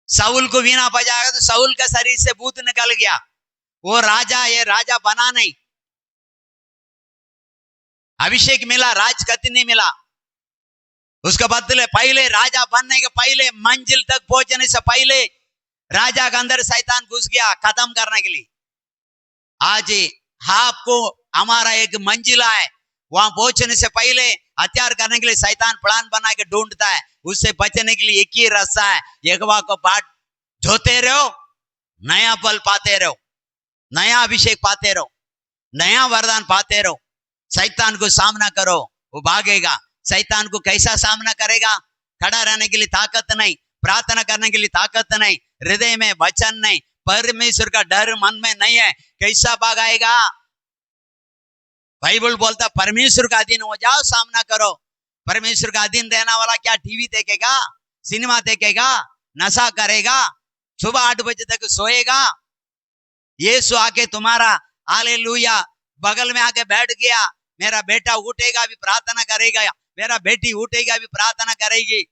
साउल को वीणा बजाया तो साउल का शरीर से भूत निकल गया। वो राजा, ये राजा बना नहीं, अभिषेक मिला, राजगद्दी नहीं मिला। उसके बदले पहले राजा बनने के पहले, मंजिल तक पहुंचने से पहले राजा के अंदर शैतान घुस गया खत्म करने के लिए। आज आपको हमारा एक मंजिला है, वहां पहुंचने से पहले हथियार करने के लिए शैतान प्लान बना के ढूंढता है। उससे बचने के लिए एक ही रास्ता है, यहोवा को बाट धोते रहो, नया बल पाते रहो, नया अभिषेक पाते रहो, नया वरदान पाते रहो। शैतान को सामना करो, वो भागेगा। शैतान को कैसा सामना करेगा? खड़ा रहने के लिए ताकत नहीं, प्रार्थना करने के लिए ताकत नहीं, हृदय में वचन नहीं, परमेश्वर का डर मन में नहीं है, कैसा भागाएगा? बाइबल बोलता परमेश्वर का अधीन हो जाओ, सामना करो। परमेश्वर का अधीन रहने वाला क्या टीवी देखेगा, सिनेमा देखेगा, नशा करेगा, सुबह 8 बजे तक सोएगा? यीशु आके तुम्हारा हालेलुया बगल में आके बैठ गया, मेरा बेटा उठेगा भी प्रार्थना करेगा, मेरा बेटी उठेगा भी प्रार्थना करेगी।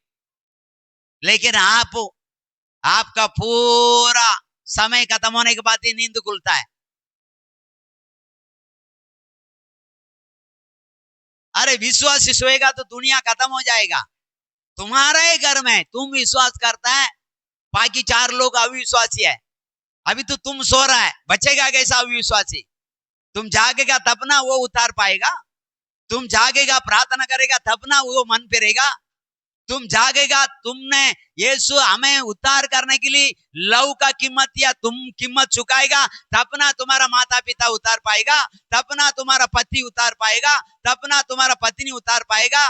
लेकिन आपका पूरा समय खत्म होने के बाद ही नींद खुलता है। अरे विश्वासी सोएगा तो दुनिया खत्म हो जाएगा। तुम्हारा ही घर में तुम विश्वास करता है, बाकी 4 लोग अविश्वासी है। अभी तो तुम सो रहा है, बचेगा कैसा अविश्वासी? तुम जागेगा तब ना वो उतार पाएगा। तुम जागेगा, प्रार्थना करेगा तब ना वो मन फिरेगा। तुम जागेगा, तुमने यीशु हमें उद्धार करने के लिए लव का कीमत या तुम कीमत चुकाएगा, तब ना तुम्हारा माता पिता उतार पाएगा, तब ना तुम्हारा पति उतार पाएगा, तब ना तुम्हारा पत्नी उतार पाएगा।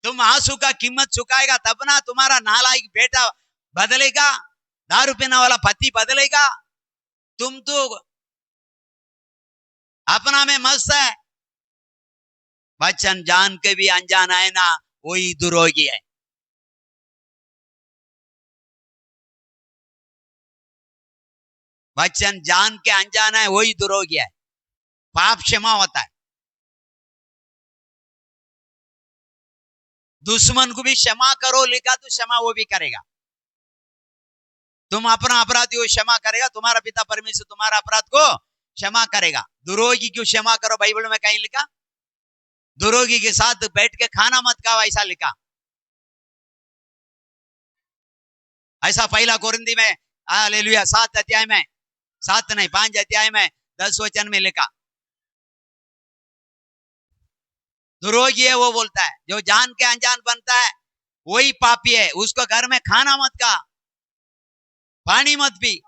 तुम आंसू का कीमत चुकाएगा तब ना तुम्हारा नालायक बेटा बदलेगा, दारू पीने वाला पति बदलेगा। तुम तो अपना में मस्त है, वचन जान के भी अनजान है ना, वही दुरोगी है। वचन जान के अनजान है, वही दुरोगी है। पाप क्षमा होता है, दुश्मन को भी क्षमा करो लिखा तो क्षमा वो भी करेगा। तुम अपना अपराधी को क्षमा करेगा, तुम्हारा पिता परमेश्वर तुम्हारा अपराध को क्षमा करेगा। दुरोगी क्यों क्षमा करो? बाइबल में कहीं लिखा? दुरोगी के साथ बैठ के खाना मत खाओ, ऐसा लिखा। ऐसा पहला कोरिन्थी में हालेलुया 7 अध्याय में, 7 नहीं 5 अध्याय में 10 वचन में लिखा। दुरोगी है वो बोलता है, जो जान के अनजान बनता है वही पापी है। उसको घर में खाना मत खा, पानी मत पी।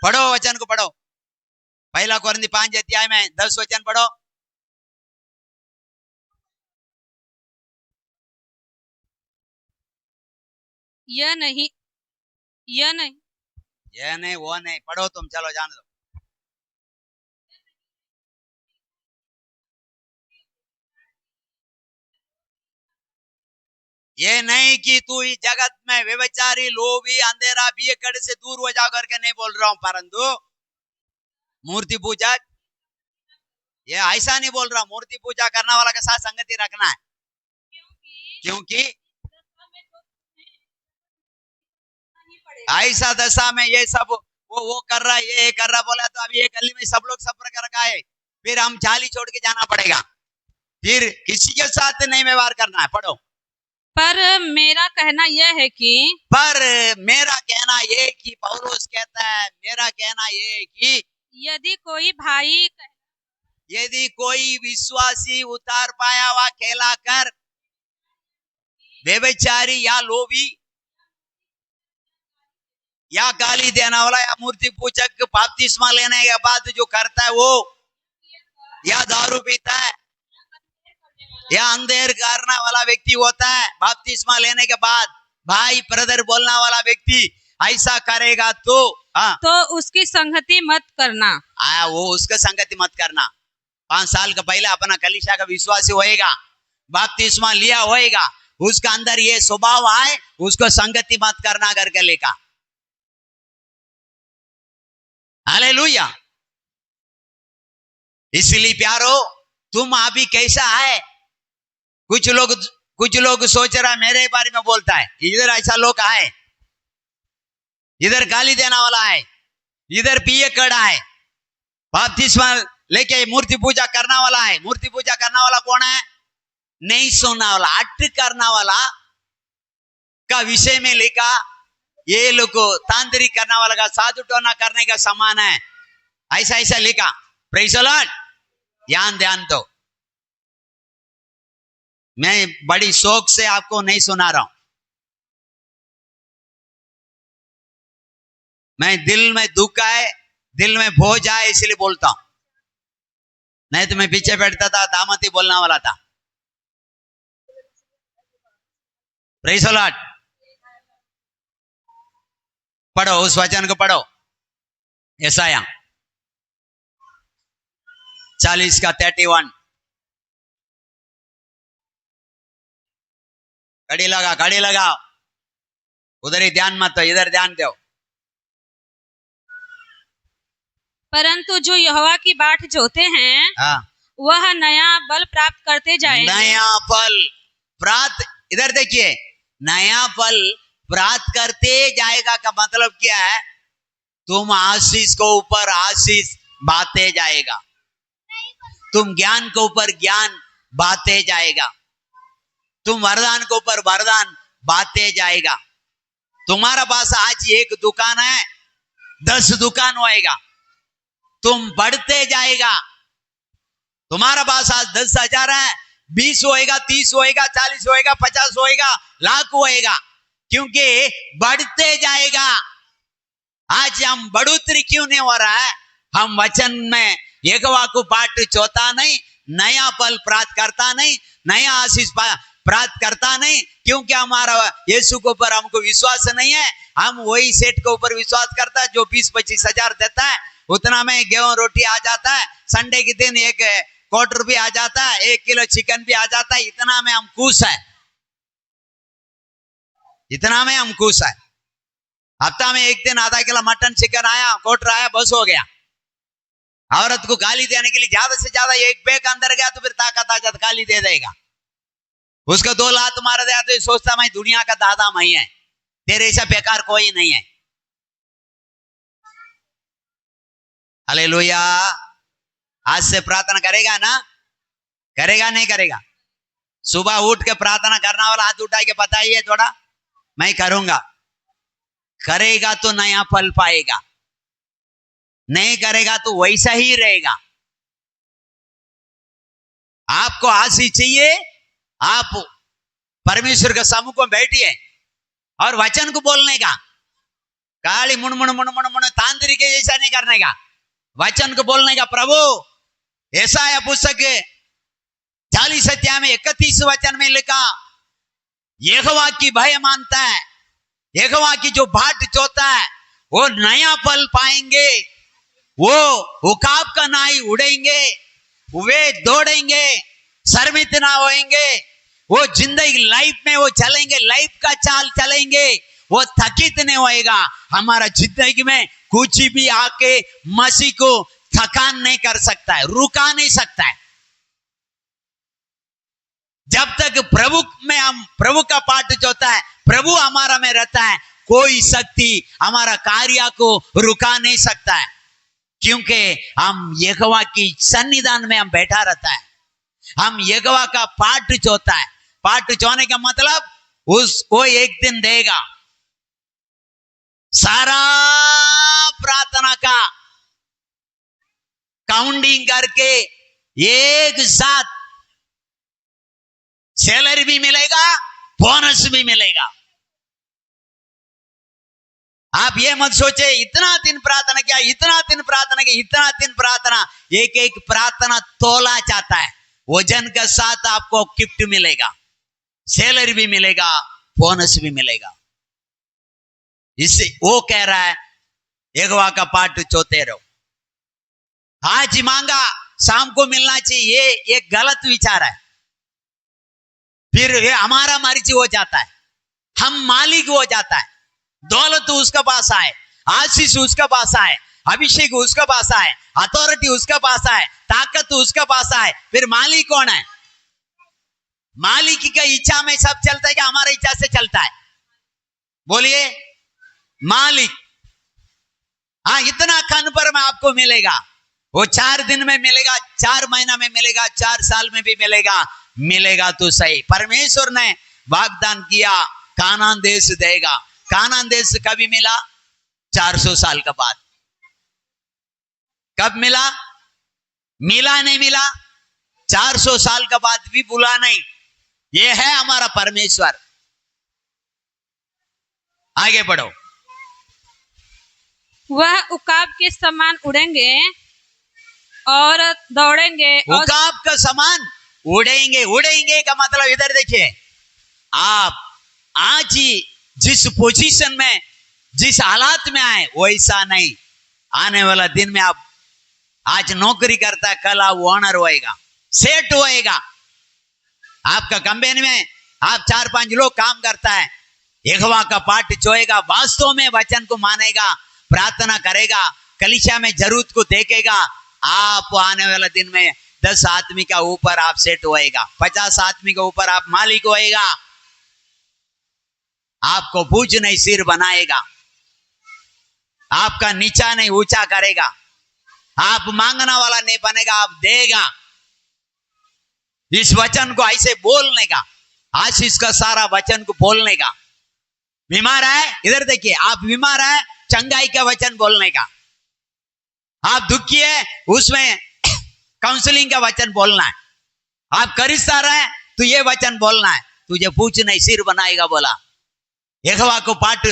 पढ़ो वचन को, पढ़ो पहला कोरिन्थी 5 अध्याय में 10 वचन पढ़ो। यह नहीं वो नहीं, पढ़ो तुम, चलो जान दो। ये नहीं कि तू इस जगत में व्यभिचारी, लोभी, अंधेरा, बियकड़ से दूर हो जाओ करके नहीं बोल रहा हूं, परंतु मूर्ति पूजक, ये ऐसा नहीं बोल रहा। मूर्ति पूजा करने वाला के साथ संगति रखना है, क्योंकि ऐसा दशा में ये सब वो कर रहा है, ये कर रहा बोला तो अभी ये गली में सब लोग सब प्रकार का है, फिर हम जाली छोड़ के जाना पड़ेगा, फिर किसी के साथ नहीं व्यवहार करना है। पढ़ो। पर मेरा कहना यह है कि पर मेरा कहना ये कि पौलुस कहता है, मेरा कहना ये कि यदि कोई भाई यदि कोई विश्वासी उतार पाया हुआ कहलाकर व्यभिचारी या लोभी या गाली देने वाला या मूर्ति पूजक बपतिस्मा लेने के बाद जो करता है वो, या दारू पीता है या अंधेर करने वाला व्यक्ति होता है बपतिस्मा लेने के बाद, भाई ब्रदर बोलने वाला व्यक्ति ऐसा करेगा तो उसकी संगति मत करना। वो उसका संगति मत करना। 5 साल का पहले अपना कलीसिया का विश्वासी होएगा, बपतिस्मा लिया होएगा, उसका अंदर ये स्वभाव आए, उसको संगति मत करना करके लेका। हालेलुया। इसलिए प्यारो, तुम अभी कैसा है? कुछ लोग सोच रहा मेरे बारे में बोलता है, इधर ऐसा लोग आए, इधर गाली देने वाला है, इधर पिए कड़ा है, बपतिस्मा लेके मूर्ति पूजा करने वाला है। मूर्ति पूजा करने वाला कौन है? नहीं सुनने वाला, अट करने वाला का विषय में लिखा, ये लोग तांत्रिक करने वाला का साधु टोना करने का समान है, ऐसा ऐसा लिखा। Praise the Lord. ध्यान दो, मैं बड़ी शौक से आपको नहीं सुना रहा हूं, मैं दिल में दुख आए, दिल में बोझ आए इसलिए बोलता हूं, नहीं तो मैं पीछे बैठता था, दामती बोलने वाला था। Praise the Lord. पढ़ो, उस वचन को पढ़ो, यशायाह 40 का 31। घड़ी लगाओ, उधर ही ध्यान मत दो, इधर ध्यान दो। परंतु जो यहोवा की बाट जोते हैं, वह नया बल प्राप्त करते जाएंगे। नया फल प्राप्त, इधर देखिए, नया फल प्राप्त करते जाएगा का मतलब क्या है? तुम आशीष को ऊपर आशीष बाते जाएगा, तुम ज्ञान के ऊपर ज्ञान बाते जाएगा, तुम वरदान के ऊपर वरदान बाते जाएगा। तुम्हारा पास आज एक दुकान है, 10 दुकान होएगा, तुम बढ़ते जाएगा। तुम्हारा पास आज 10,000 है, 20 होएगा, 30 होएगा, 40 होएगा, 50 होएगा, लाख होएगा, क्योंकि बढ़ते जाएगा। आज हम बढ़ोतरी क्यों नहीं हो रहा है? हम वचन में यहोवा को बाट चोता नहीं, नया फल प्राप्त करता नहीं, नया आशीष प्राप्त करता नहीं, क्योंकि हमारा यीशु के ऊपर हमको विश्वास नहीं है। हम वही सेठ के ऊपर विश्वास करता है जो 20-25 हजार देता है, उतना में गेहूं रोटी आ जाता है, संडे के दिन 1 क्वार्टर भी आ जाता है, 1 किलो चिकन भी आ जाता है, इतना में हम खुश है, इतना में हम खुश है। हफ्ता में 1 दिन आधा किलो मटन चिकन आया, क्वार्टर आया, बस हो गया। औरत को गाली देने के लिए ज्यादा से ज्यादा 1 बैग अंदर गया तो फिर ताकत आ जाता, गाली दे देगा। उसको 2 लात मार दिया तो ये सोचता मैं दुनिया का दादा मैं है, तेरे ऐसा बेकार कोई नहीं है। हालेलुया। आज से प्रार्थना करेगा ना? करेगा नहीं करेगा? सुबह उठ के प्रार्थना करना वाला हाथ उठा के बताइए थोड़ा, मैं करूंगा। करेगा तो नया फल पाएगा, नहीं करेगा तो वैसा ही रहेगा। आपको आशीष चाहिए, आप परमेश्वर के सम्मुख में बैठिए और वचन को बोलने का, काली मुण मुण मुण मुण मुण तांत्रिक जैसा नहीं करने का, वचन को बोलने का। प्रभु यशायाह पुस्तक 40 अध्याय में 31 वचन में लिखा, यहोवा की भय मानता है, यहोवा की जो बाट जोता है वो नया फल पाएंगे, वो उकाब का नाई उड़ेंगे, वे दौड़ेंगे, शर्मित ना होएंगे, वो जिंदगी लाइफ में वो चलेंगे, लाइफ का चाल चलेंगे, वो थकित नहीं होएगा। हमारा जिंदगी में कुछ भी आके मसीह को थकान नहीं कर सकता है, रुका नहीं सकता है। जब तक प्रभु में हम, प्रभु का पाठ जोता है, प्रभु हमारा में रहता है, कोई शक्ति हमारा कार्य को रुका नहीं सकता है, क्योंकि हम यहोवा की सन्निधान में हम बैठा रहता है। हम यहोवा का पाठ चोता है। पाठ चोने का मतलब वो एक दिन देगा सारा प्रार्थना का काउंटिंग करके एक साथ सैलरी भी मिलेगा, बोनस भी मिलेगा। आप ये मत सोचे इतना दिन प्रार्थना किया, इतना दिन प्रार्थना किया, इतना दिन प्रार्थना। एक एक प्रार्थना तोला जाता है, वजन के साथ आपको गिफ्ट मिलेगा, सैलरी भी मिलेगा, बोनस भी मिलेगा। इससे वो कह रहा है यहोवा का पाठ चोते रहो। आज मांगा शाम को मिलना चाहिए, ये एक गलत विचार है। फिर ये हमारा मर्जी हो जाता है, हम मालिक हो जाता है। दौलत उसका पास आए, आशीष उसका पास आए, अभिषेक उसका पास आए, अथॉरिटी उसका पास आए, ताकत उसका पास आए। फिर मालिक कौन है? मालिक का इच्छा में सब चलता है कि हमारा इच्छा से चलता है? बोलिए मालिक। हाँ, इतना खन पर में आपको मिलेगा, वो 4 दिन में मिलेगा, 4 महीना में मिलेगा, 4 साल में भी मिलेगा। मिलेगा तो सही। परमेश्वर ने वाग्दान किया कानान देश देगा। कानान देश कभी मिला? 400 साल के बाद। कब मिला? मिला नहीं मिला? 400 साल के बाद भी बुला नहीं। ये है हमारा परमेश्वर। आगे बढ़ो। वह उकाब के समान उड़ेंगे और दौड़ेंगे। उकाब का समान उड़ेंगे। उड़ेंगे का मतलब इधर देखिए, आप आज ही जिस पोजीशन में, जिस हालात में आए वैसा नहीं। आने वाला दिन में आप आज नौकरी करता है, कल आप ओनर होएगा, सेट होएगा। आपका कंपनी में आप 4-5 लोग काम करता है, यहोवा का पाठ चोएगा, वास्तव में वचन को मानेगा, प्रार्थना करेगा, कलीसिया में जरूरत को देखेगा। आप आने वाला दिन में 10 आदमी का ऊपर आप सेट होएगा, 50 आदमी के ऊपर आप मालिक होएगा। आपको पूछ नहीं सिर बनाएगा, आपका नीचा नहीं ऊंचा करेगा, आप मांगना वाला नहीं बनेगा, आप देगा। इस वचन को ऐसे बोलने का, आशीष का सारा वचन को बोलने का। बीमार है, इधर देखिए, आप बीमार है, चंगाई का वचन बोलने का। आप दुखी है, उसमें काउंसलिंग का वचन बोलना है। आप करिस्तार है तो ये वचन बोलना है। तुझे पूछ नहीं सिर बनाएगा बोला। यहोवा को पाठ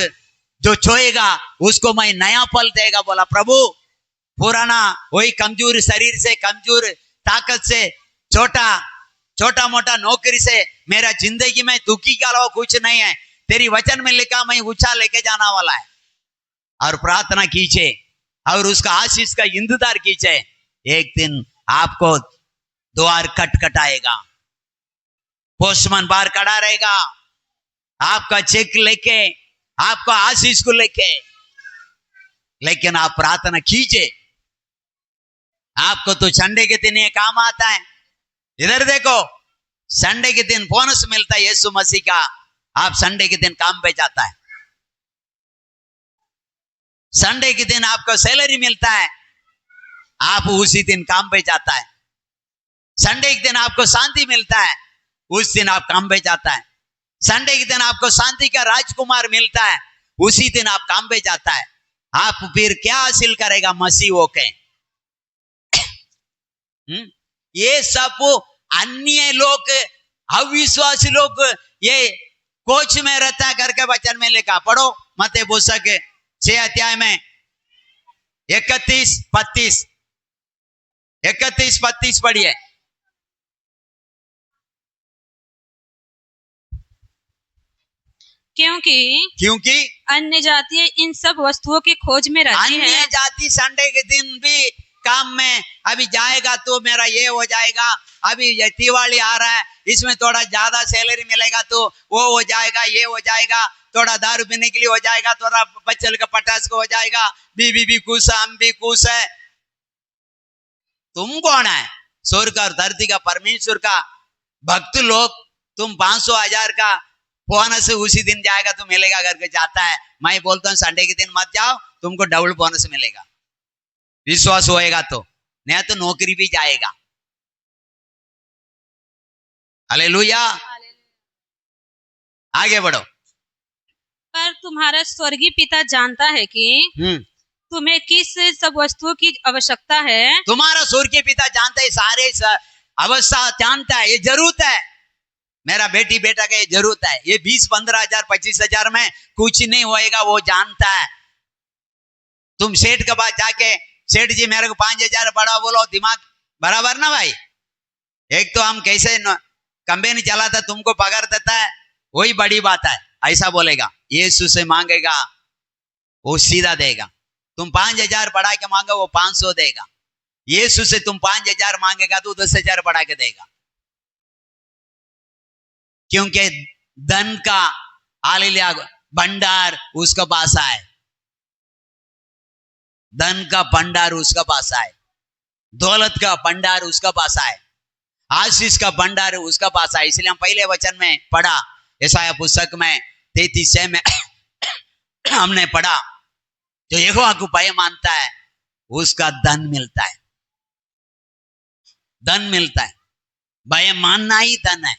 जो छोएगा उसको मैं नया फल देगा बोला प्रभु। पुराना वही कमजोर शरीर से, कमजोर ताकत से, छोटा मोटा नौकरी से मेरा जिंदगी में दुखी के अलावा कुछ नहीं है। तेरी वचन में लिखा मैं ऊंचा लेके जाना वाला है। और प्रार्थना कीजिए और उसका आशीष का इंतजार कीजिए। एक दिन आपको द्वार खटखटाएगा, पोस्टमैन बाहर खड़ा रहेगा, आपका चेक लेके, आपका आशीष को लेके। लेकिन आप प्रार्थना कीजिए। आपको तो संडे के दिन ये काम आता है। इधर देखो, संडे के दिन बोनस मिलता है यीशु मसीह का। आप संडे के दिन काम पे जाता है, संडे के दिन आपको सैलरी मिलता है, आप उसी दिन काम पे जाता है। संडे के दिन आपको शांति मिलता है, उस दिन आप काम पे जाता है। संडे के दिन आपको शांति का राजकुमार मिलता है, उसी दिन आप काम पे जाता है। आप फिर क्या हासिल करेगा मसीह होके? ये सब अन्य लोग, अविश्वासी लोग ये कोच में रहता करके वचन में लिखा। पढ़ो मत्ती पुस्तक 6 अध्याय में 31-32 पढ़िए। क्योंकि अन्य जातियां इन सब वस्तुओं की खोज में रहती है। अन्य जाति संडे के दिन भी काम में, अभी जाएगा तो मेरा ये हो जाएगा, अभी ये दिवाली आ रहा है, इसमें थोड़ा ज्यादा सैलरी मिलेगा तो वो हो जाएगा, ये हो जाएगा, थोड़ा दारू पीने के लिए हो जाएगा, थोड़ा बच्चल का पटास को हो जाएगा, बीबी भी खुश है, हम भी खुश है। तुम कौन है? स्वर्ग और धरती का परमेश्वर का भक्त लोग। तुम 500 1000 का बोनस उसी दिन जाएगा तो मिलेगा करके जाता है। मैं बोलता हूँ संडे के दिन मत जाओ, तुमको डबल बोनस मिलेगा, विश्वास होएगा तो, नहीं तो नौकरी भी जाएगा। हालेलुया। आगे बढ़ो। पर तुम्हारा स्वर्गीय पिता जानता है कि तुम्हें किस सब वस्तुओं की आवश्यकता है। तुम्हारा स्वर्गीय पिता जानता है, सारे अवस्था जानता है, ये जरूरत है, मेरा बेटी बेटा का ये जरूरत है, ये 20-15 हजार 25 हजार में कुछ नहीं होएगा, वो जानता है। तुम सेठ के पास जाके सेठ जी मेरे को 5 हजार बढ़ा बोलो, दिमाग बराबर ना भाई। एक तो हम कैसे कंपनी चलाता, तुमको पगार देता है, वही बड़ी बात है, ऐसा बोलेगा। यीशु से मांगेगा वो सीधा देगा। तुम 5 हजार बढ़ा के मांगो, वो 500 देगा। यीशु से तुम 5 हजार मांगेगा तो 10 हजार बढ़ा के देगा, क्योंकि धन का हालेलुया भंडार उसका पास है, धन का भंडार उसका पास है, दौलत का भंडार उसका पास है, आशीष का भंडार उसका पास है। इसलिए हम पहले वचन में पढ़ा, यशायाह पुस्तक में 33 में हमने पढ़ा, जो यहोवा को भय मानता है उसका धन मिलता है, धन मिलता है। भय मानना ही धन है,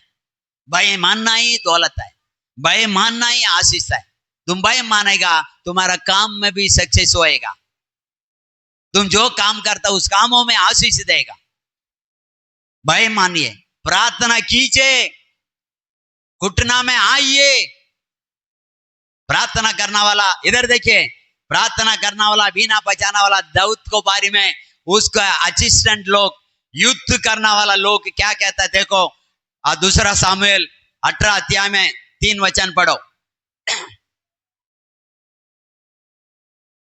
भय मानना ही दौलत है, भय मानना ही आशीष है। तुम भय मानेगा, तुम्हारा काम में भी सक्सेस होएगा, तुम जो काम करता उस कामों में आशीष देगा। भय मानिए, प्रार्थना कीजिए, घुटना में आइए। प्रार्थना करना वाला, इधर देखिए, प्रार्थना करना वाला, बीना बजाना वाला दाऊद को बारे में उसका असिस्टेंट लोग, युद्ध करना वाला लोग क्या कहता है देखो। 2 सामुएल 18 अध्याय में 3 वचन पढ़ो।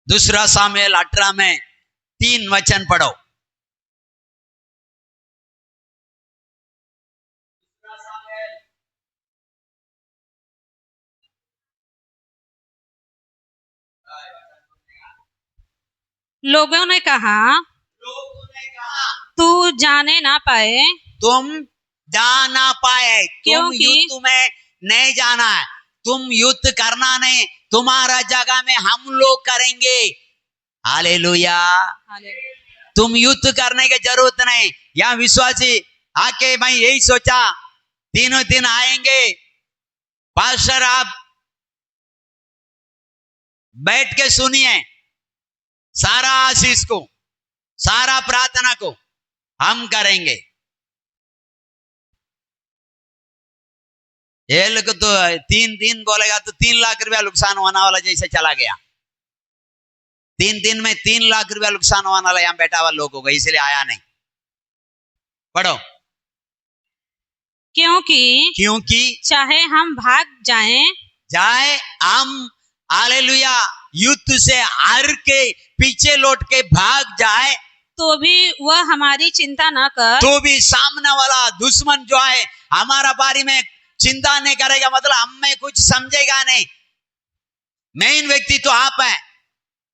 2 सामुएल 18 में 3 वचन पढ़ो। लोगों ने कहा तू जाने ना पाए, तुम जा ना पाए, तुम क्योंकि युद्ध में नहीं जाना है, तुम युद्ध करना नहीं, तुम्हारा जगह में हम लोग करेंगे। हालेलुया। तुम युद्ध करने की जरूरत नहीं। यहाँ विश्वासी आके मैं यही सोचा, तीनों दिन आएंगे पास्टर, आप बैठ के सुनिए, सारा आशीष को, सारा प्रार्थना को हम करेंगे। ये लोग तो 3 दिन बोलेगा तो 3 लाख रुपया नुकसान होने वाला जैसे चला गया। 3 दिन में 3 लाख रुपया नुकसान होने वाला यहाँ बैठा हुआ लोगों को, इसलिए आया नहीं। पढ़ो। क्योंकि चाहे हम भाग जाए हम हालेलुया युद्ध से हार के पीछे लौट के भाग जाए, तो भी वह हमारी चिंता न कर, तो भी सामने वाला दुश्मन जो है हमारा बारे में चिंता नहीं करेगा, मतलब हम में कुछ समझेगा नहीं। मेन व्यक्ति तो आप है।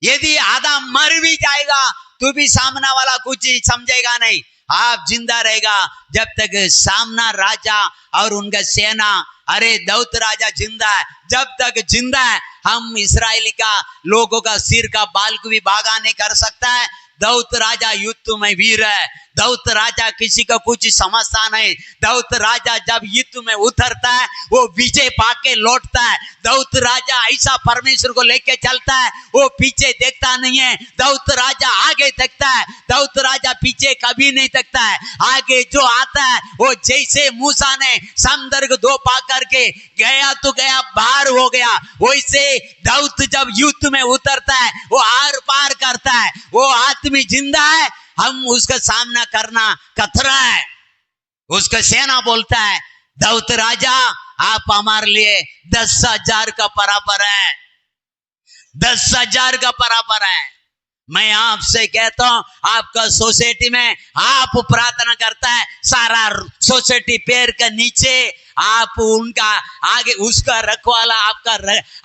यदि आधा मर भी जाएगा तो भी सामना वाला कुछ समझेगा नहीं, आप जिंदा रहेगा जब तक सामना राजा और उनका सेना, अरे दाऊद राजा जिंदा है, जब तक जिंदा है हम इस्राएली का लोगों का सिर का बाल को भी भागा नहीं कर सकता है। दाऊद राजा युद्ध में वीर है, दाऊद राजा किसी का कुछ समझता नहीं। दाऊद राजा जब युद्ध में उतरता है वो विजय पाके लौटता है। दाऊद राजा ऐसा परमेश्वर को लेके चलता है, वो पीछे देखता नहीं है। दाऊद राजा आगे देखता है, दाऊद राजा पीछे कभी नहीं देखता है। आगे जो आता है वो जैसे मूसा ने समुद्र को 2 पा करके गया तो गया, बाहर हो गया, वैसे दाऊद जब युद्ध में उतरता है वो आर पार करता है। वो आदमी जिंदा है, हम उसका सामना करना खतरा है। उसका सेना बोलता है दाऊद राजा आप हमारे लिए 10,000 का बराबर है, 10,000 का बराबर है। मैं आपसे कहता हूं, आपका सोसाइटी में आप प्रार्थना करता है, सारा सोसाइटी पैर के नीचे, आप उनका आगे उसका रखवाला,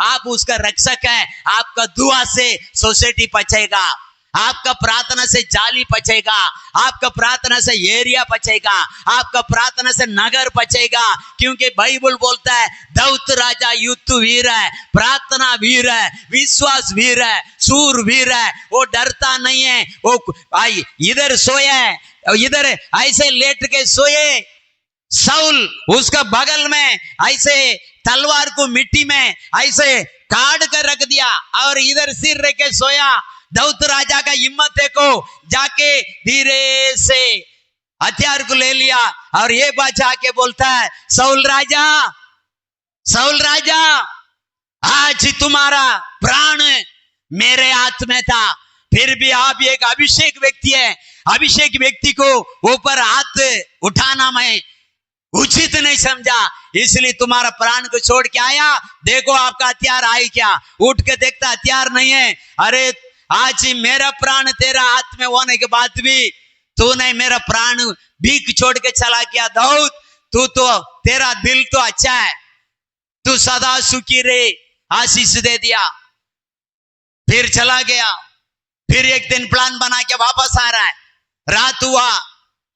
आप उसका रक्षक है। आपका दुआ से सोसाइटी बचेगा। आपका प्रार्थना से जाली बचेगा, आपका प्रार्थना से एरिया बचेगा, आपका प्रार्थना से नगर बचेगा। क्योंकि बाइबल बोलता है दाऊद राजा युद्ध वीर है, प्रार्थना वीर है, विश्वास वीर है, सूर वीर है। वो डरता नहीं है। वो इधर सोया है, इधर ऐसे लेट के सोए। साउल उसका बगल में ऐसे तलवार को मिट्टी में ऐसे काट कर रख दिया और इधर सिर रख के सोया। दाऊद राजा का हिम्मत देखो, जाके धीरे से हथियार को ले लिया और ये बात आके बोलता है साउल राजा आज तुम्हारा प्राण मेरे हाथ में था, फिर भी आप एक अभिषेक व्यक्ति है, अभिषेक व्यक्ति को ऊपर हाथ उठाना मैं उचित नहीं समझा, इसलिए तुम्हारा प्राण को छोड़ के आया। देखो आपका हथियार आई क्या? उठ के देखता हथियार नहीं है। अरे आज मेरा प्राण तेरा हाथ में होने के बाद भी तूने मेरा प्राण भीख छोड़ के चला गया। दाऊद तू तो तेरा दिल तो अच्छा है, तू सदा सुखी रहे, आशीष दे दिया। फिर चला गया। फिर एक दिन प्लान बना के वापस आ रहा है। रात हुआ,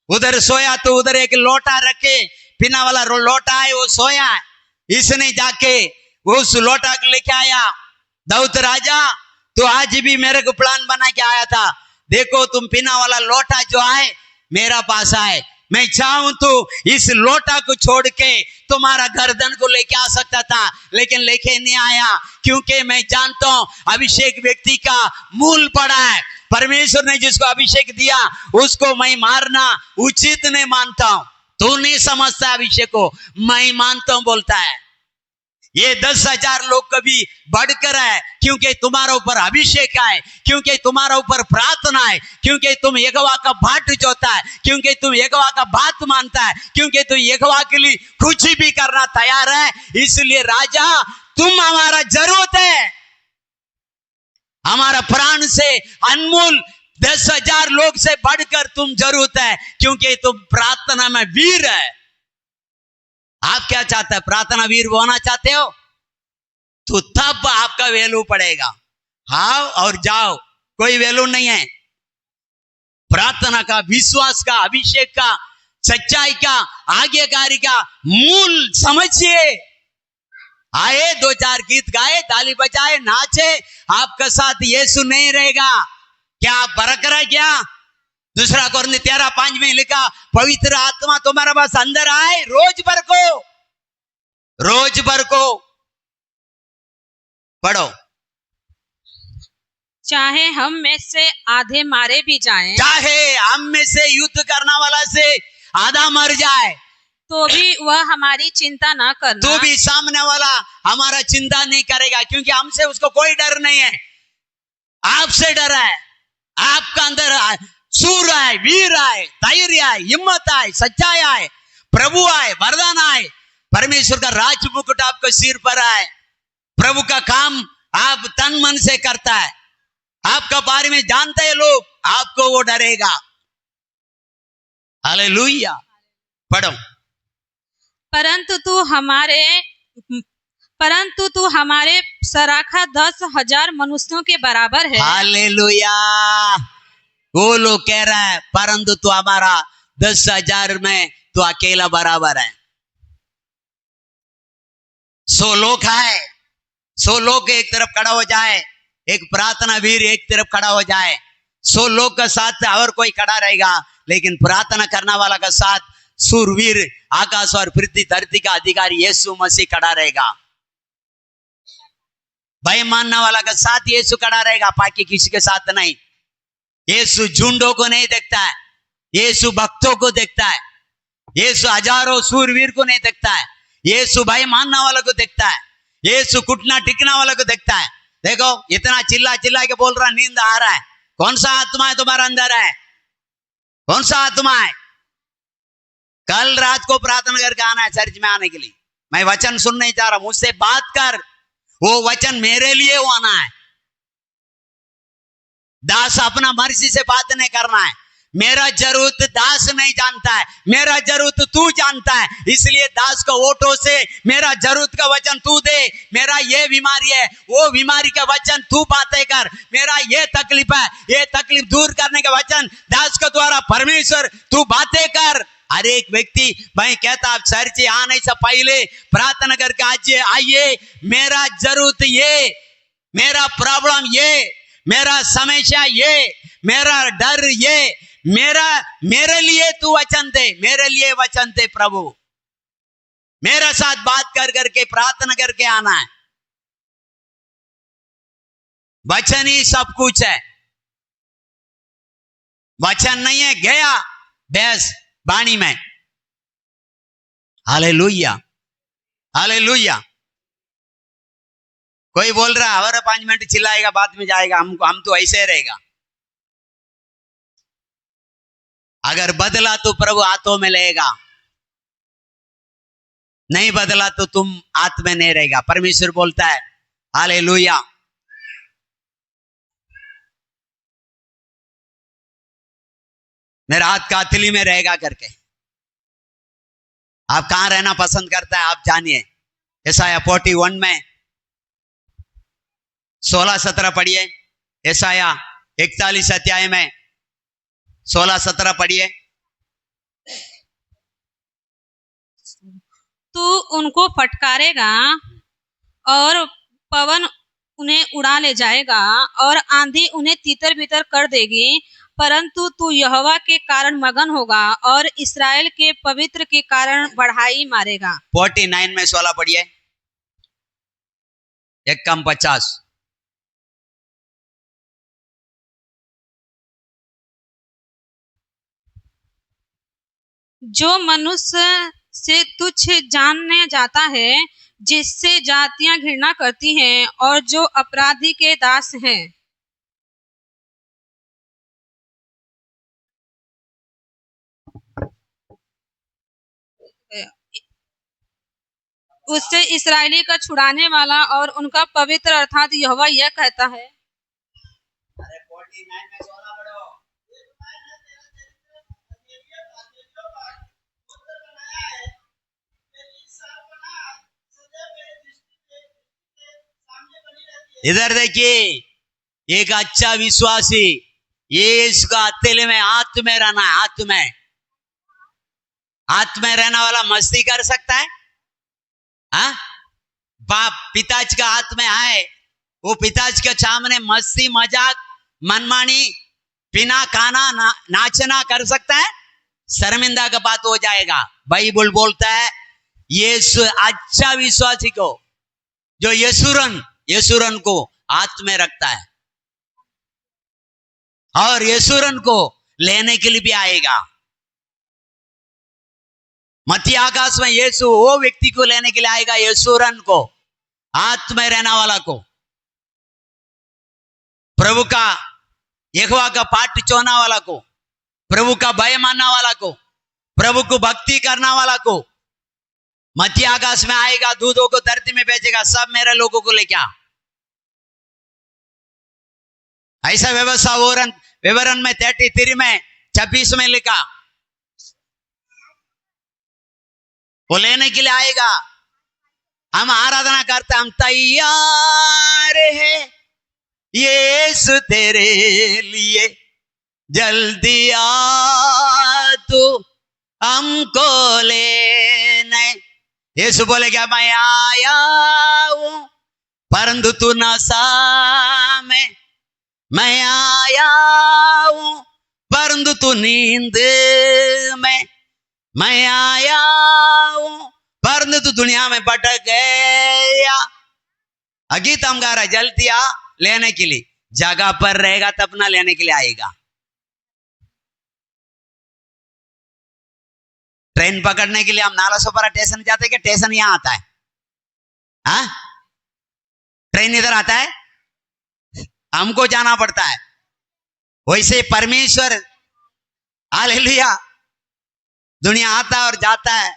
उधर सोया तो उधर एक लोटा रखे, पीना वाला लोटा है, वो सोया है। इसने जाके उस लोटा को लेके आया। दाऊद राजा तो आज भी मेरे को प्लान बना के आया था, देखो तुम पीना वाला लोटा जो है मेरा पास आए, मैं चाहूं तो इस लोटा को छोड़ के तुम्हारा गर्दन को लेके आ सकता था, लेकिन लेके नहीं आया। क्योंकि मैं जानता हूं अभिषेक व्यक्ति का मूल पड़ा है। परमेश्वर ने जिसको अभिषेक दिया उसको मैं मारना उचित नहीं मानता हूं। तू नहीं समझता अभिषेक को, मैं मानता हूं बोलता है। ये 10,000 लोग कभी बढ़कर है क्योंकि तुम्हारा ऊपर अभिषेक है, क्योंकि तुम्हारा ऊपर प्रार्थना है, क्योंकि तुम यहोवा का बाट जोता है, क्योंकि तुम यहोवा का बात मानता है, क्योंकि तुम यहोवा के लिए कुछ भी करना तैयार है। इसलिए राजा तुम हमारा जरूरत है, हमारा प्राण से अनमोल 10,000 लोग से बढ़कर तुम जरूरत है, क्योंकि तुम प्रार्थना में वीर है। आप क्या चाहते हैं? प्रार्थना वीर होना चाहते हो तो तब आपका वैल्यू पड़ेगा। आओ और जाओ, कोई वैल्यू नहीं है। प्रार्थना का, विश्वास का, अभिषेक का, सच्चाई का, आज्ञाकारी का मूल समझिए। आए 2-4 गीत गाए, ताली बजाए, नाचे, आपका साथ यीशु नहीं रहेगा। क्या आप बरकरार है क्या? दूसरा कोरिन्थी 13:5 में लिखा पवित्र आत्मा तुम्हारा पास अंदर आए रोज भर को पढ़ो। चाहे हम में से आधे मारे भी जाएं, चाहे हम में से युद्ध करने वाला से आधा मर जाए तो भी वह हमारी चिंता ना करना। तो भी सामने वाला हमारा चिंता नहीं करेगा, क्योंकि हमसे उसको कोई डर नहीं है। आपसे डर है, आपका अंदर सूर है, वीर है, धैर्य है, हिम्मत है, सच्चाई है, प्रभु है, वरदान है। परमेश्वर का राज मुकुट आपके सिर पर है। प्रभु का काम आप तन मन से करता है, आपका बारे में जानते हैं लोग, आपको वो डरेगा। हालेलुया। पढ़ो। परंतु तू हमारे सराखा 10,000 मनुष्यों के बराबर है। हालेलुया। वो लोग कह रहा है परंतु तू हमारा 10,000 में तो अकेला बराबर है। 100 लोग है, 100 लोग एक तरफ खड़ा हो जाए, एक प्रार्थना वीर एक तरफ खड़ा हो जाए, 100 लोग का साथ और कोई खड़ा रहेगा, लेकिन प्रार्थना करने वाला का साथ सूरवीर आकाश और पृथ्वी धरती का अधिकारी यीशु मसीह खड़ा रहेगा। भय मानने वाला का साथ यीशु खड़ा रहेगा, बाकी किसी के साथ नहीं। यीशु झुंडों को नहीं देखता है, यीशु भक्तों को देखता है। यीशु हजारों सूरवीर को नहीं देखता है, यीशु भय मानने वालों को देखता है। यीशु घुटना टिकना वालों को देखता है। देखो इतना चिल्ला चिल्ला के बोल रहा, नींद आ रहा है। कौन सा आत्मा है तुम्हारा अंदर है? कौन सा आत्मा है? कल रात को प्रार्थना करके आना है चर्च में आने के लिए। मैं वचन सुन नहीं चाह रहा, मुझसे बात कर, वो वचन मेरे लिए होना है। दास अपना मर्जी से बात नहीं करना है, मेरा जरूरत दास नहीं जानता है, मेरा जरूरत तू जानता है। इसलिए दास को ओटो से मेरा जरूरत का वचन तू दे। मेरा ये बीमारी है, वो बीमारी का वचन तू बातें कर। मेरा ये तकलीफ है, ये तकलीफ दूर करने का वचन दास के द्वारा परमेश्वर तू बातें कर। हर एक व्यक्ति मैं कहता आप चर्च आने से पहले प्रार्थना करके आज आइए, मेरा जरूरत ये, मेरा प्रॉब्लम ये, मेरा समस्या ये, मेरा डर ये, मेरे लिए तू वचन दे, मेरे लिए वचन दे प्रभु। मेरे साथ बात कर करके प्रार्थना करके आना है। वचन ही सब कुछ है। वचन नहीं है गया भैंस बाणी में। Hallelujah, hallelujah. कोई बोल रहा है और 5 मिनट चिल्लाएगा बाद में जाएगा, हम तो ऐसे रहेगा। अगर बदला तो प्रभु हाथों में लेगा, नहीं बदला तो तुम हाथ में नहीं रहेगा। परमेश्वर बोलता है हालेलुया। मेरा हाथ कातली में रहेगा करके। आप कहां रहना पसंद करता है आप जानिए। यशाया 41 में 16-17 पढ़िए। यशाया 41 अध्याय में 16-17 पढ़िए। तू उनको फटकारेगा और पवन उन्हें उड़ा ले जाएगा और आंधी उन्हें तीतर बीतर कर देगी, परंतु तू यहोवा के कारण मगन होगा और इस्राएल के पवित्र के कारण बढ़ाई मारेगा। 49 में 16 पढ़िए। 1:50। जो मनुष्य से तुच्छ जानने जाता है, जिससे जातियां घृणा करती हैं और जो अपराधी के दास हैं, उससे इस्राएली का छुड़ाने वाला और उनका पवित्र अर्थात यहोवा यह कहता है। अरे 49 में 16 पढ़ो। इधर देखिए, एक अच्छा विश्वासी ये इसका हथेली में हाथ में रहना है। हाथ में रहने वाला मस्ती कर सकता है? हाँ, बाप पिताजी का हाथ में है, वो पिताजी के सामने मस्ती मजाक मनमानी पीना खाना नाचना कर सकता है? शर्मिंदा का बात हो जाएगा। बाइबल बोलता है यीशु अच्छा विश्वासी को, जो यशुरन को हाथ में रखता है और यशुरन को लेने के लिए भी आएगा। मत्ती आकाश में यीशु वो व्यक्ति को लेने के लिए आएगा, यशुरन को, हाथ में रहने वाला को, प्रभु का यहोवा का पाठ चोना वाला को, प्रभु का भय मानने वाला को, प्रभु को भक्ति करने वाला को। मत्ती आकाश में आएगा, दूधों को धरती में बेचेगा, सब मेरे लोगों को लेके आ। ऐसा व्यवस्था विवरण में 33 में 26 में लिखा। वो लेने के लिए आएगा। हम आराधना करते, हम तैयार है यीशु तेरे लिए, जल्दी आ तू हमको लेने। यीशु बोले क्या मैं आया हूं परंतु तू नशा में, मैं आया हूं परंतु तू नींद में, मैं आया हूं परंतु तू दुनिया में भटक गया। गीत हम गा रहा है, जल्दी आ लेने के लिए। जगह पर रहेगा तब ना लेने के लिए आएगा। ट्रेन पकड़ने के लिए हम नालासोपारा स्टेशन जाते कि स्टेशन यहां आता है? हाँ, ट्रेन इधर आता है, हमको जाना पड़ता है। वैसे परमेश्वर हालेलुया दुनिया आता है और जाता है।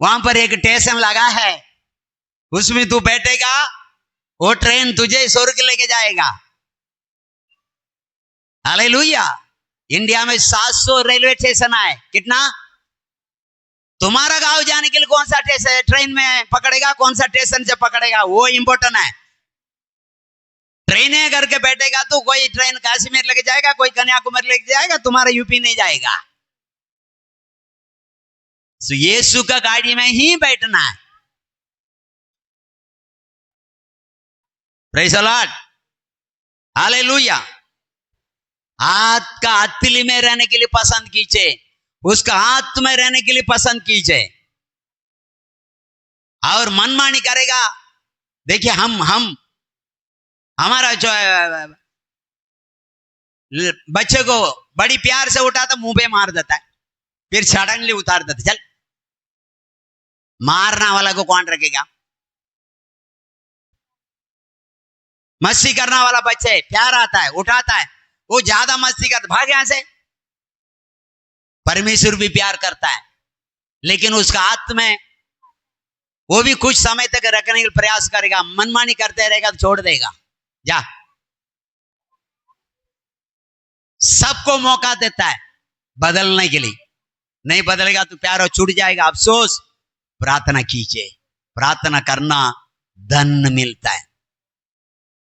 वहां पर एक स्टेशन लगा है, उसमें तू बैठेगा, वो ट्रेन तुझे स्वर्ग लेके जाएगा। हालेलुया। इंडिया में 700 रेलवे स्टेशन है। कितना? तुम्हारा गांव जाने के लिए कौन सा ट्रेन में पकड़ेगा, कौन सा स्टेशन से पकड़ेगा, वो इंपॉर्टेंट है। ट्रेन करके बैठेगा तो कोई ट्रेन कश्मीर लेके जाएगा, कोई कन्याकुमारी लेके जाएगा, तुम्हारा यूपी नहीं जाएगा। तो यीशु का गाड़ी में ही बैठना है। Praise the Lord, hallelujah. हाथ का हथेली में रहने के लिए पसंद कीजिए, उसका हाथ में रहने के लिए पसंद कीजिए। और मनमानी करेगा। देखिए हम हमारा जो बच्चे को बड़ी प्यार से उठाता मुंह पे मार देता है, फिर सडनली उतार देता। चल, मारना वाला को कौन रखेगा? मस्ती करना वाला बच्चे प्यार आता है, उठाता है, वो ज्यादा मस्ती करता, भाग यहां से। परमेश्वर भी प्यार करता है, लेकिन उसका हाथ में वो भी कुछ समय तक रखने का प्रयास करेगा। मनमानी करते रहेगा तो छोड़ देगा। जा, सबको मौका देता है बदलने के लिए। नहीं बदलेगा तो प्यार छूट जाएगा, अफसोस। प्रार्थना कीजिए, प्रार्थना करना धन मिलता है।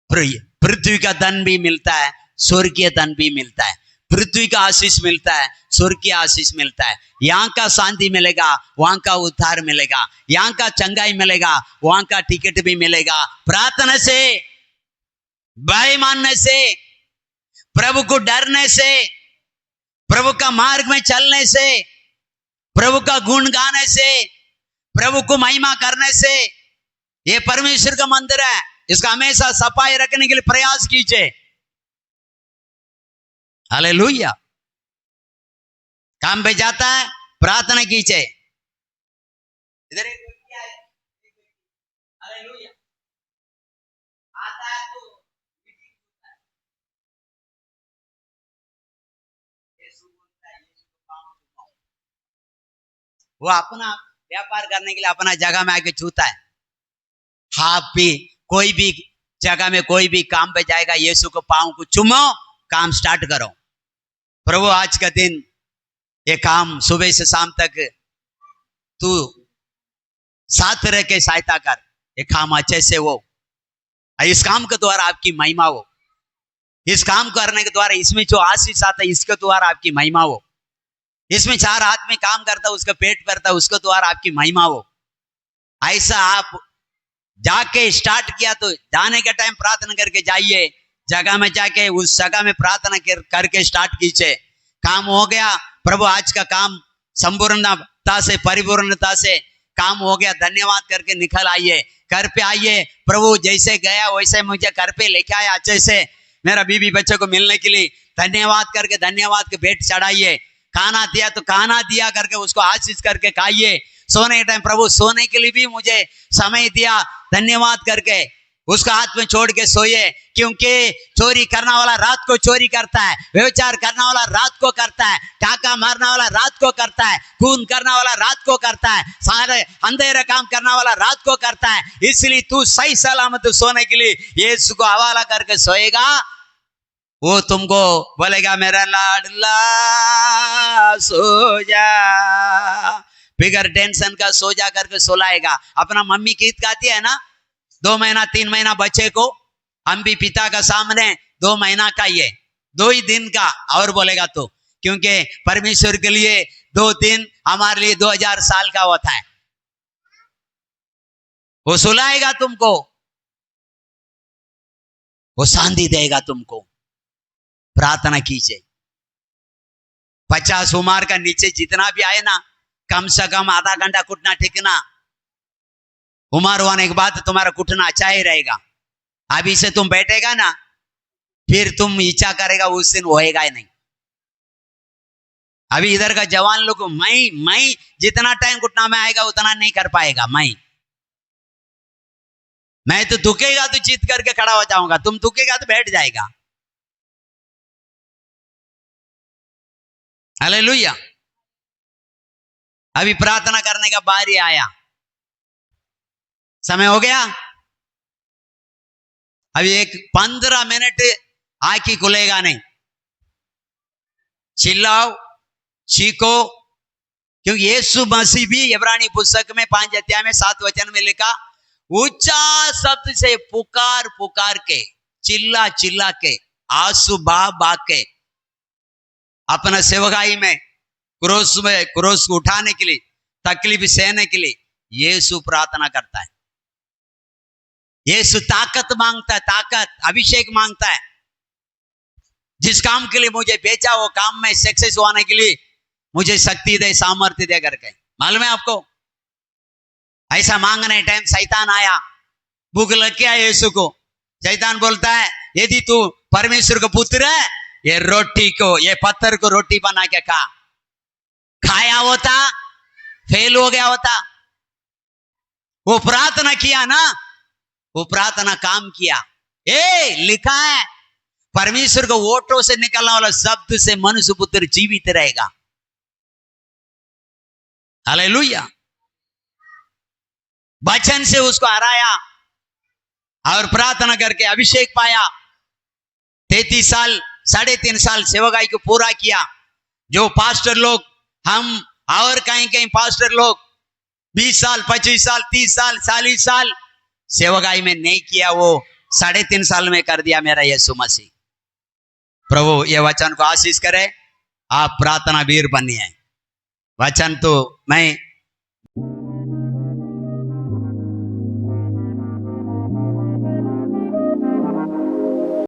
पृथ्वी का धन भी मिलता है, स्वर्गीय धन भी मिलता है। पृथ्वी का आशीष मिलता है, स्वर्गीय आशीष मिलता है। यहाँ का शांति मिलेगा, वहां का उद्धार मिलेगा। यहाँ का चंगाई मिलेगा, वहां का टिकट भी मिलेगा। प्रार्थना से, भय मानने से, प्रभु को डरने से, प्रभु का मार्ग में चलने से, प्रभु का गुण गाने से, प्रभु को महिमा करने से। ये परमेश्वर का मंदिर है, इसका हमेशा सफाई रखने के लिए प्रयास कीजिए। हालेलुया। काम पे जाता है, प्रार्थना कीजिए। इधर एक व्यक्ति आए, हालेलुया, आता है तो मीटिंग होता है, यीशु बोलता है, यीशु को पाऊं। वो अपना व्यापार करने के लिए अपना जगह में आके छूता है। आप भी कोई भी जगह में कोई भी काम पे जाएगा, यीशु को पांव को चूमो, काम स्टार्ट करो। प्रभु आज का दिन ये काम सुबह से शाम तक तू साथ रह के सहायता कर, ये काम अच्छे से हो। इस काम के द्वारा आपकी महिमा हो। इस काम करने के द्वारा इसमें जो आशीष आता है, इसके द्वारा आपकी महिमा हो। इसमें 4 आदमी काम करता है, उसका पेट भरता है, उसके द्वारा आपकी महिमा हो। ऐसा आप जाके स्टार्ट किया तो जाने के टाइम प्रार्थना करके जाइए। जगह में जाके उस जगह में प्रार्थना करके स्टार्ट कीजिए। काम हो गया, प्रभु आज का काम संपूर्णता से, परिपूर्णता से काम हो गया, धन्यवाद करके निकल आइए। घर पे आइए, प्रभु जैसे गया वैसे मुझे घर पे लेके आया अच्छे से, मेरा बीवी बच्चे को मिलने के लिए। धन्यवाद करके धन्यवाद के भेंट चढ़ाइए। खाना दिया तो खाना दिया करके उसको आशीष करके खाइए। सोने के टाइम प्रभु सोने के लिए भी मुझे समय दिया, धन्यवाद करके उसका हाथ में छोड़ के सोइए। क्योंकि चोरी करने वाला रात को चोरी करता है, व्यभिचार करने वाला रात को करता है, टाका मारने वाला रात को करता है, खून करने वाला रात को करता है, सारे अंधेरे काम करने वाला रात को करता है। इसलिए तू सही सलामत सोने के लिए यीशु को हवाला करके सोएगा, वो तुमको बोलेगा मेरा लाडला सो जा, बिगर टेंशन का सो जा करके सोलाएगा। अपना मम्मी गीत गाती है ना, 2 महीना 3 महीना बच्चे को हम भी पिता का सामने 2 महीना का, ये 2 ही दिन का, और बोलेगा तो, क्योंकि परमेश्वर के लिए 2 दिन हमारे लिए 2000 साल का होता है। वो सुलाएगा तुमको, वो शांति देगा तुमको। प्रार्थना कीजिए। 50 उम्र का नीचे जितना भी आए ना, कम से कम आधा घंटा घुटना टेकना। उम्र होने के बाद तुम्हारा घुटना अच्छा ही रहेगा। अभी से तुम बैठेगा ना, फिर तुम इच्छा करेगा उस दिन होएगा ही नहीं। अभी इधर का जवान लोग मैं जितना टाइम घुटना में आएगा उतना नहीं कर पाएगा। मैं तो दुखेगा तो जीत करके खड़ा हो जाऊंगा, तुम दुखेगा तो बैठ जाएगा। हालेलुया। अभी प्रार्थना करने का बारी आया, समय हो गया। अभी एक 15 मिनट आंखी खुलेगा नहीं। चिल्लाओ, चीखो, क्योंकि यीशु मसीह भी इब्रानी पुस्तक में 5 अध्याय में 7 वचन में लिखा, ऊंचा शब्द से पुकार पुकार के, चिल्ला चिल्ला के, आंसू बहा बहा के अपना सेवकाई में क्रोस को उठाने के लिए, तकलीफ सहने के लिए यीशु प्रार्थना करता है। यीशु ताकत मांगता है, ताकत, अभिषेक मांगता है। जिस काम के लिए मुझे भेजा वो काम में सक्सेस होने के लिए मुझे शक्ति दे, सामर्थ्य दे करके। मालूम है आपको, ऐसा मांगने टाइम शैतान आया, भूख लग गया यीशु को। शैतान बोलता है, यदि तू परमेश्वर का पुत्र है, ये रोटी को, ये पत्थर को रोटी बना के खा। खाया होता, फेल हो गया होता। वो प्रार्थना किया ना, वो प्रार्थना काम किया। लिखा है, परमेश्वर को ओठों से निकलने वाला शब्द से मनुष्य पुत्र जीवित रहेगा। हालेलुया। वचन से उसको हराया और प्रार्थना करके अभिषेक पाया। 33 साल, 3.5 साल सेवकाई को पूरा किया। जो पास्टर लोग, हम और कहीं कहीं पास्टर लोग 20 साल, 25 साल, 30 साल, 40 साल सेवकाई में नहीं किया, वो 3.5 साल में कर दिया मेरा यीशु मसीह। प्रभु ये वचन को आशीष करे। आप प्रार्थना वीर बनिए। वचन तो मैं